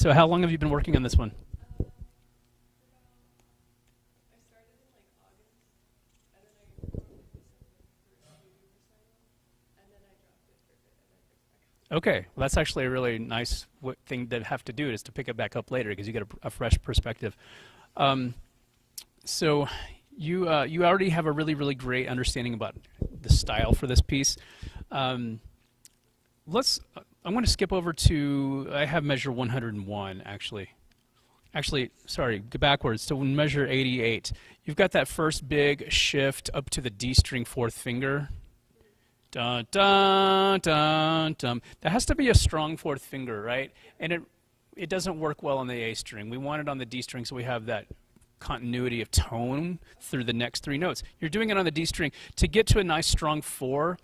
So how long have you been working on this one? Okay, well, that's actually a really nice thing to have to do, is to pick it back up later because you get a fresh perspective. So you already have a really great understanding about the style for this piece. I'm going to skip over to, I have measure 101 actually. Actually, sorry, go backwards. So in measure 88, you've got that first big shift up to the D string fourth finger. Dun, dun, dun, dun. That has to be a strong fourth finger, right? And it doesn't work well on the A string. We want it on the D string so we have that continuity of tone through the next three notes. You're doing it on the D string. To get to a nice strong 4,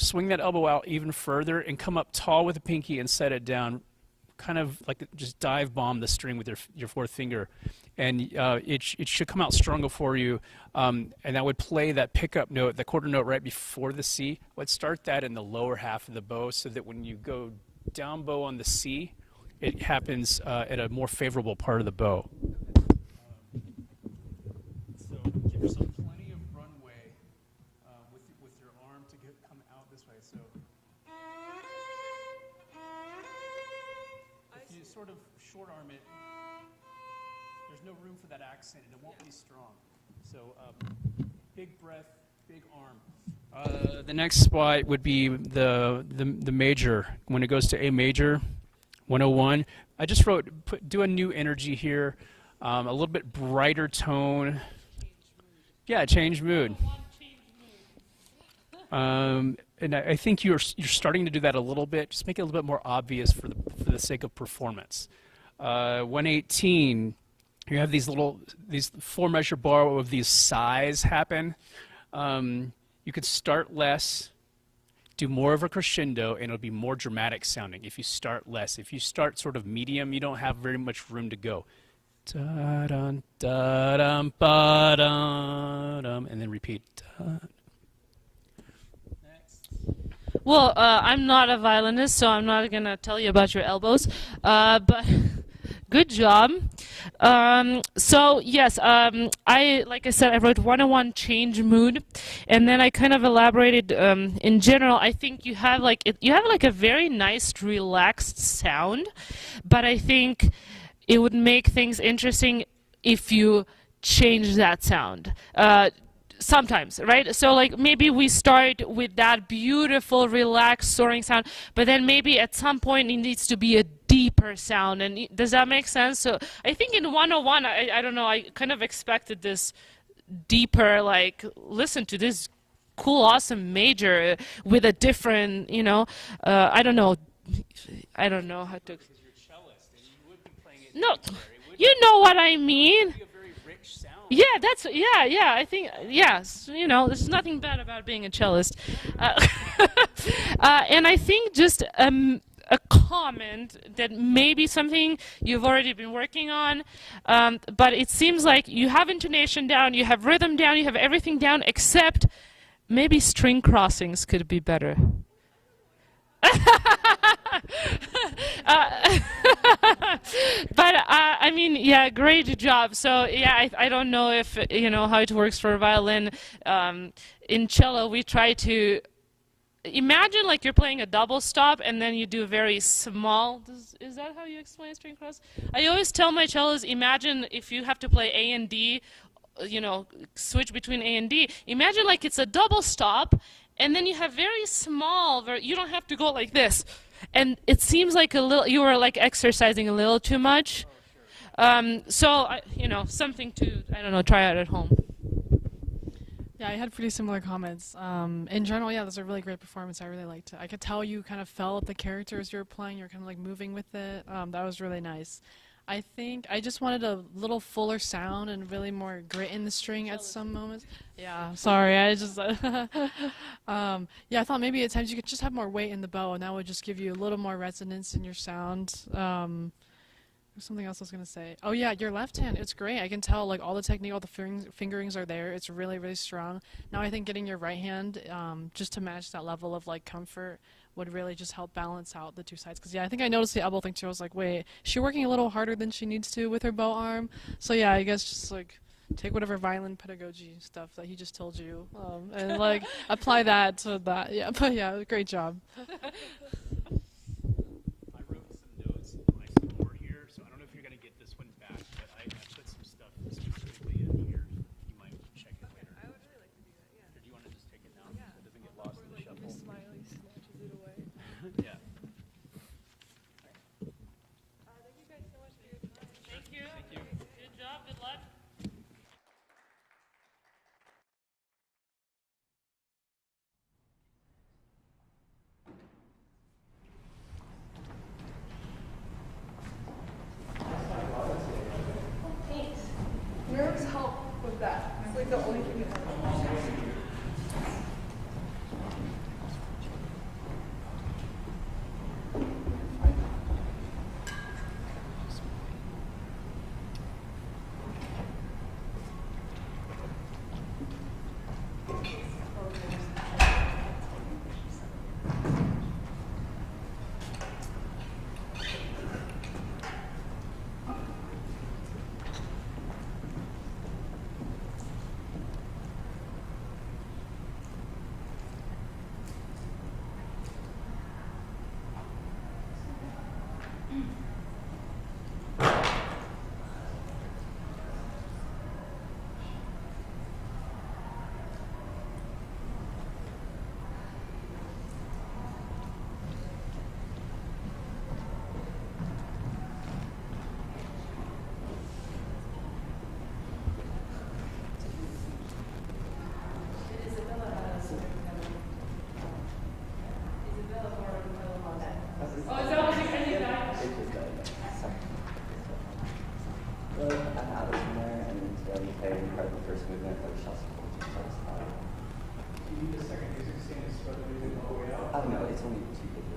swing that elbow out even further and come up tall with the pinky and set it down, kind of like just dive bomb the string with your fourth finger. And it should come out stronger for you. And that would play that pickup note, the quarter note right before the C. Let's start that in the lower half of the bow so that when you go down bow on the C, it happens at a more favorable part of the bow. So give yourself plenty of runway with your arm to come out this way. So if you sort of short arm it, there's no room for that accent, and it won't be strong. So big breath, big arm. The next spot would be the major. When it goes to A major, 101. I just wrote, do a new energy here, a little bit brighter tone. Yeah, change mood. And I think you're starting to do that a little bit. Just make it a little bit more obvious for the sake of performance. 118. You have these 4-measure bar of these sighs happen. You could start less, do more of a crescendo, and it'll be more dramatic sounding if you start less. If you start sort of medium, you don't have very much room to go. Da-dum, da-dum, ba-dum, and then repeat. Next. Well, I'm not a violinist, so I'm not going to tell you about your elbows, but good job. So yes, like I said, I wrote 101 change mood, and then I kind of elaborated. In general, I think you have a very nice relaxed sound, but I think it would make things interesting if you change that sound. Sometimes, right? So like maybe we start with that beautiful, relaxed, soaring sound, but then maybe at some point it needs to be a deeper sound. And does that make sense? So I think in 101, I don't know, I kind of expected this deeper, like, listen to this cool, awesome major with a different, I don't know how to. Because you're a cellist, and you would be playing it. No, you know what I mean. Yeah, Yeah, I think, yes, there's nothing bad about being a cellist. And I think just a comment that maybe something you've already been working on, but it seems like you have intonation down, you have rhythm down, you have everything down, except maybe string crossings could be better. But I mean, yeah, great job. So yeah, I don't know if how it works for violin. In cello, we try to imagine like you're playing a double stop, and then you do very small. Is that how you explain string cross? I always tell my cellos, imagine if you have to play A and D, switch between A and D. Imagine like it's a double stop, and then you have very small. You don't have to go like this. And it seems like you were like exercising a little too much. So, something to, try out at home. Yeah, I had pretty similar comments. In general, yeah, this was a really great performance. I really liked it. I could tell you kind of felt the characters you were playing. You were kind of like moving with it. That was really nice. I think I just wanted a little fuller sound and really more grit in the string at some moments. Yeah, sorry, I just, yeah, I thought maybe at times you could just have more weight in the bow, and that would just give you a little more resonance in your sound. Something else I was gonna say. Oh yeah, your left hand, it's great. I can tell like all the technique, all the fingerings are there. It's really, really strong. Now I think getting your right hand, just to match that level of like comfort would really just help balance out the two sides. Cause yeah, I think I noticed the elbow thing too. I was like, wait, is she working a little harder than she needs to with her bow arm? So yeah, I guess just like take whatever violin pedagogy stuff that he just told you, and like apply that to that. Yeah, but yeah, great job. I wrote some notes in my score here, so I don't know if you're going to get this one back, but I put some stuff specifically in here. You might check it later. I would really like to do that. Yeah. Or do you want to just take it now so it doesn't get lost in the shuffle? Miss Smiley snatches it away. Yeah. Thank you guys so much for your time. Thank you. Thank you. Good job. Good luck. Thanks. Nerves help with that. It's like the only thing that helps. Well, I'm out of there, and it's very fair. Part of the first movement, but shall support you satisfied. Do you need a second music stand to spread the music all the way out? Oh no, it's only 2 pages.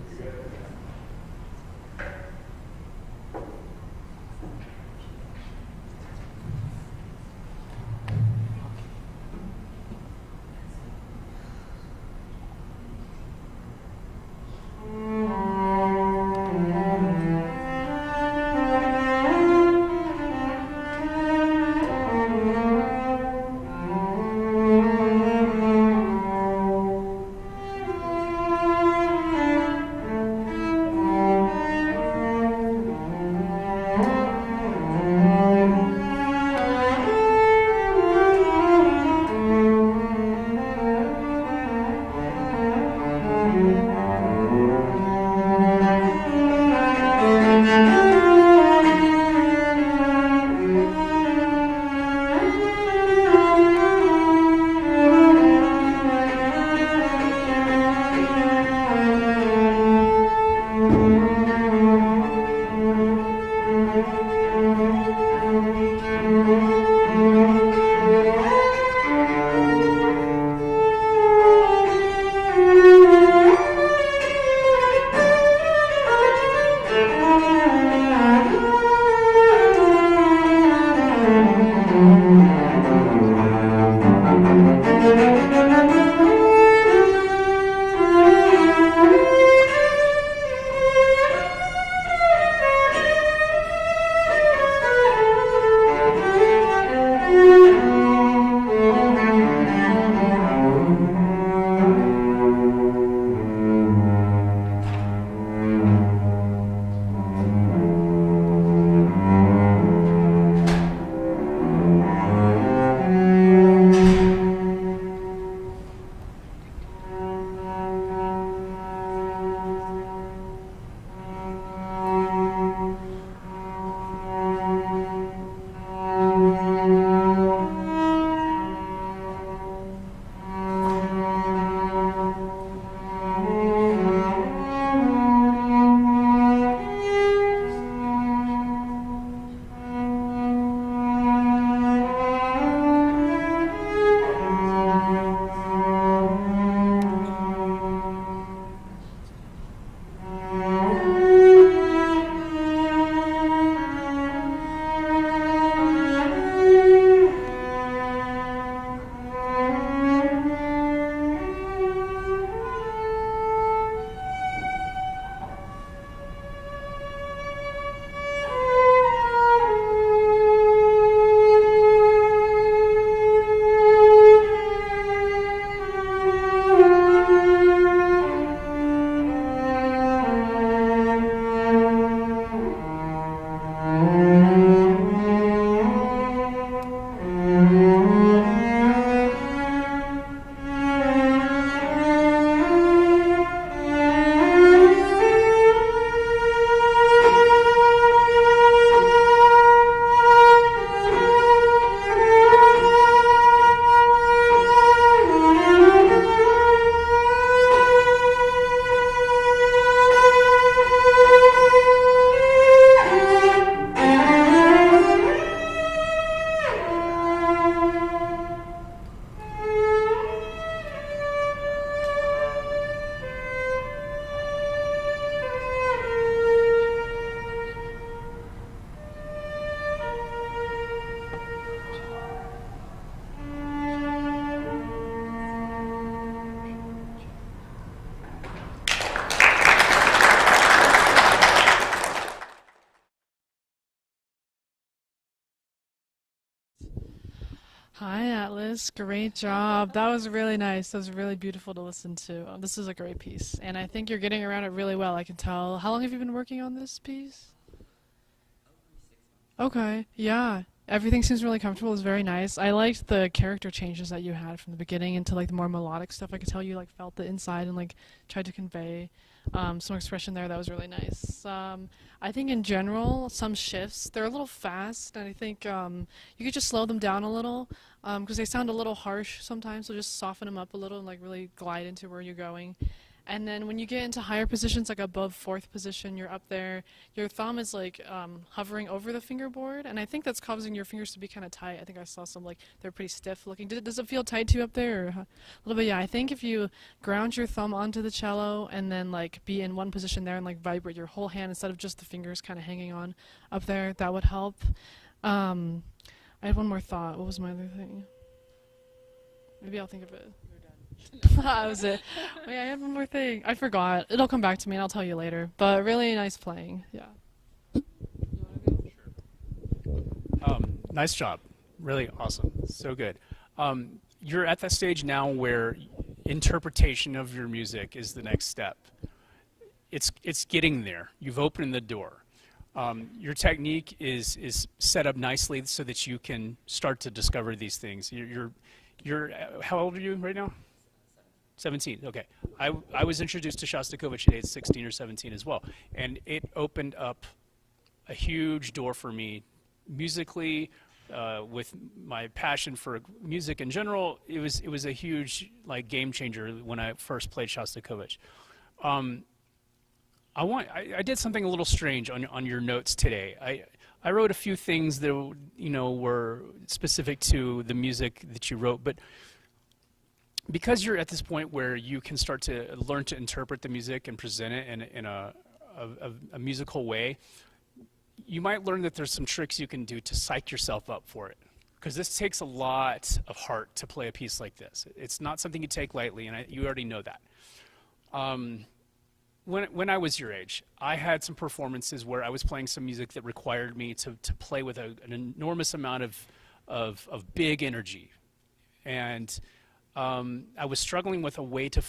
Yes, great job. That was really nice. That was really beautiful to listen to. This is a great piece, and I think you're getting around it really well. I can tell. How long have you been working on this piece? Okay, yeah. Everything seems really comfortable. It's very nice. I liked the character changes that you had from the beginning into like the more melodic stuff. I could tell you like felt the inside and like tried to convey some expression there. That was really nice. I think in general, some shifts, they're a little fast, and I think you could just slow them down a little because they sound a little harsh sometimes, so just soften them up a little and like really glide into where you're going. And then when you get into higher positions, like above fourth position, you're up there, your thumb is like hovering over the fingerboard, and I think that's causing your fingers to be kind of tight. I think I saw some like they're pretty stiff looking. Does it feel tight to you up there? Or a little bit, yeah. I think if you ground your thumb onto the cello and then like be in one position there and like vibrate your whole hand instead of just the fingers kind of hanging on up there, that would help. I had one more thought. What was my other thing? Maybe I'll think of it. That was it. Oh, yeah, I had one more thing. I forgot. It'll come back to me and I'll tell you later. But really nice playing. Yeah. Nice job. Really awesome. So good. You're at that stage now where interpretation of your music is the next step. It's getting there. You've opened the door. Your technique is set up nicely so that you can start to discover these things. You're how old are you right now? 17. Okay. I was introduced to Shostakovich at age 16 or 17 as well, and it opened up a huge door for me musically. With my passion for music in general, it was a huge like game changer when I first played Shostakovich. I did something a little strange on your notes today. I wrote a few things that were specific to the music that you wrote, but because you're at this point where you can start to learn to interpret the music and present it in a musical way, you might learn that there's some tricks you can do to psych yourself up for it. Because this takes a lot of heart to play a piece like this. It's not something you take lightly, and you already know that. When I was your age, I had some performances where I was playing some music that required me to play with an enormous amount of big energy. And I was struggling with a way to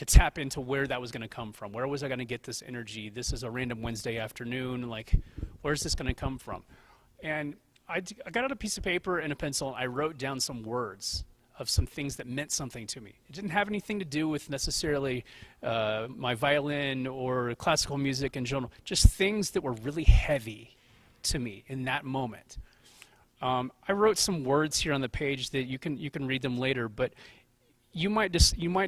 tap into where that was going to come from. Where was I going to get this energy? This is a random Wednesday afternoon. Like, where's this going to come from? And I got out a piece of paper and a pencil. I wrote down some words of some things that meant something to me. It didn't have anything to do with necessarily my violin or classical music in general. Just things that were really heavy to me in that moment. I wrote some words here on the page that you can read them later, but you might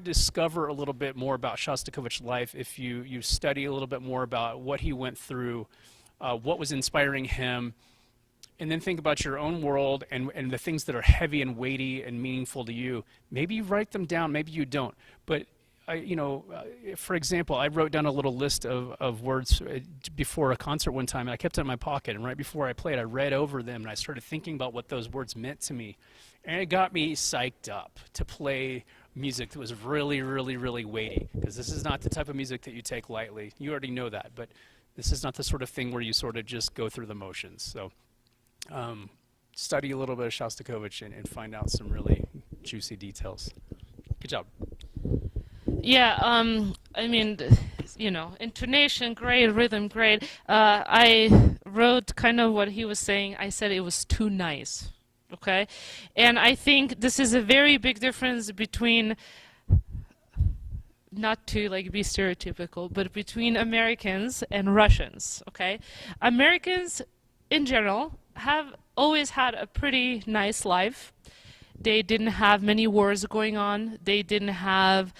discover a little bit more about Shostakovich's life if you study a little bit more about what he went through, what was inspiring him, and then think about your own world and the things that are heavy and weighty and meaningful to you. Maybe you write them down, maybe you don't. But for example, I wrote down a little list of words before a concert one time, and I kept it in my pocket. And right before I played, I read over them, and I started thinking about what those words meant to me. And it got me psyched up to play music that was really, really, really weighty, because this is not the type of music that you take lightly. You already know that, but this is not the sort of thing where you sort of just go through the motions. So study a little bit of Shostakovich and find out some really juicy details. Good job. Yeah, I mean, intonation great, rhythm great. I wrote kind of what he was saying. I said it was too nice, okay? And I think this is a very big difference between, not to like be stereotypical, but between Americans and Russians, okay? Americans in general have always had a pretty nice life. They didn't have many wars going on. They didn't have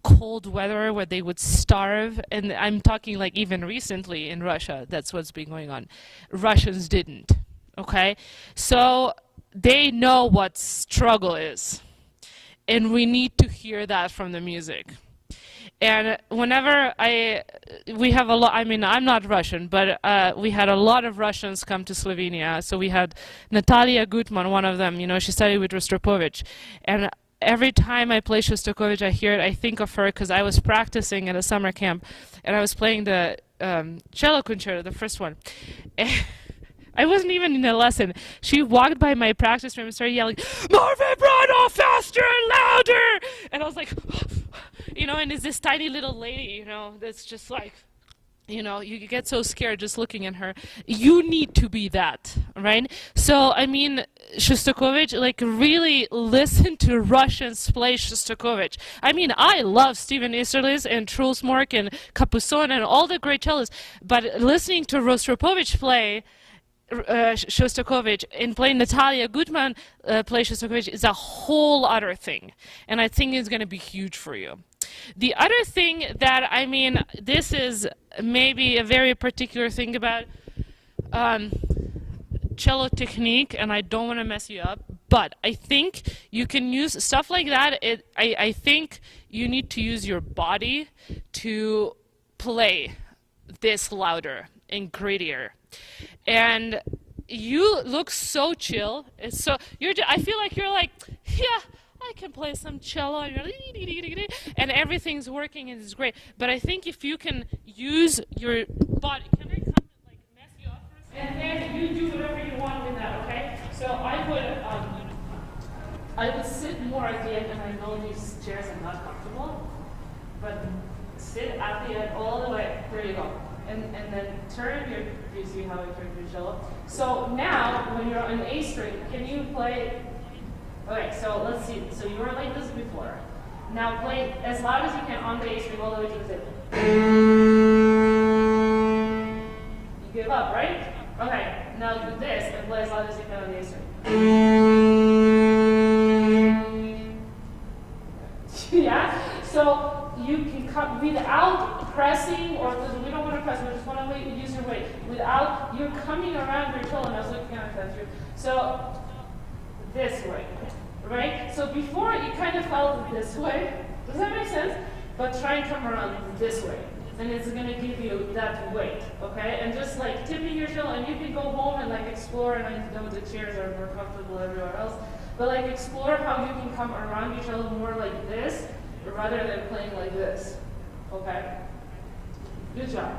cold weather where they would starve. And I'm talking like even recently in Russia, that's what's been going on. Russians didn't, okay? So they know what struggle is. And we need to hear that from the music. And whenever we have a lot, I mean, I'm not Russian, but we had a lot of Russians come to Slovenia. So we had Natalia Gutman, one of them, she studied with Rostropovich. And every time I play Shostakovich, I hear it, I think of her, because I was practicing at a summer camp, and I was playing the cello concerto, the first one. I wasn't even in a lesson. She walked by my practice room and started yelling, "Marvin Brano, faster and louder!" And I was like, and it's this tiny little lady, that's just like, you get so scared just looking at her. You need to be that, right? So, Shostakovich, really listen to Russians play Shostakovich. I love Stephen Easterlitz and Truls Mork and Kapusson and all the great cellists, but listening to Rostropovich play Shostakovich and playing Natalia Gutman play Shostakovich is a whole other thing. And I think it's going to be huge for you. The other thing that, this is maybe a very particular thing about cello technique, and I don't want to mess you up, but I think you can use stuff like that. I think you need to use your body to play this louder and grittier. And you look so chill. I feel like you're like, yeah, I can play some cello, and you're like, and everything's working and it's great. But I think if you can use your body, can I come and mess you up for a second? And then you do whatever you want with that, okay? So I would sit more at the end, and I know these chairs are not comfortable, but sit at the end all the way. There you go. And then turn your, you see how I turned your cello? So now, when you're on A string, can you play, okay, so let's see. So you were like this before. Now play as loud as you can on the A string all the way to the tip. You give up, right? Okay, now do this and play as loud as you can on the A string. Yeah? So you can come without pressing, or we don't want to press, we just want to use your weight. Without, you're coming around your cello, and I was looking at that too. So this way, right? So before you kind of felt this way. Does that make sense? But try and come around this way. And it's going to give you that weight, okay? And just tipping your cello, and you can go home and explore, and I know the chairs are more comfortable everywhere else, but explore how you can come around your cello more like this, rather than playing like this, okay? Good job.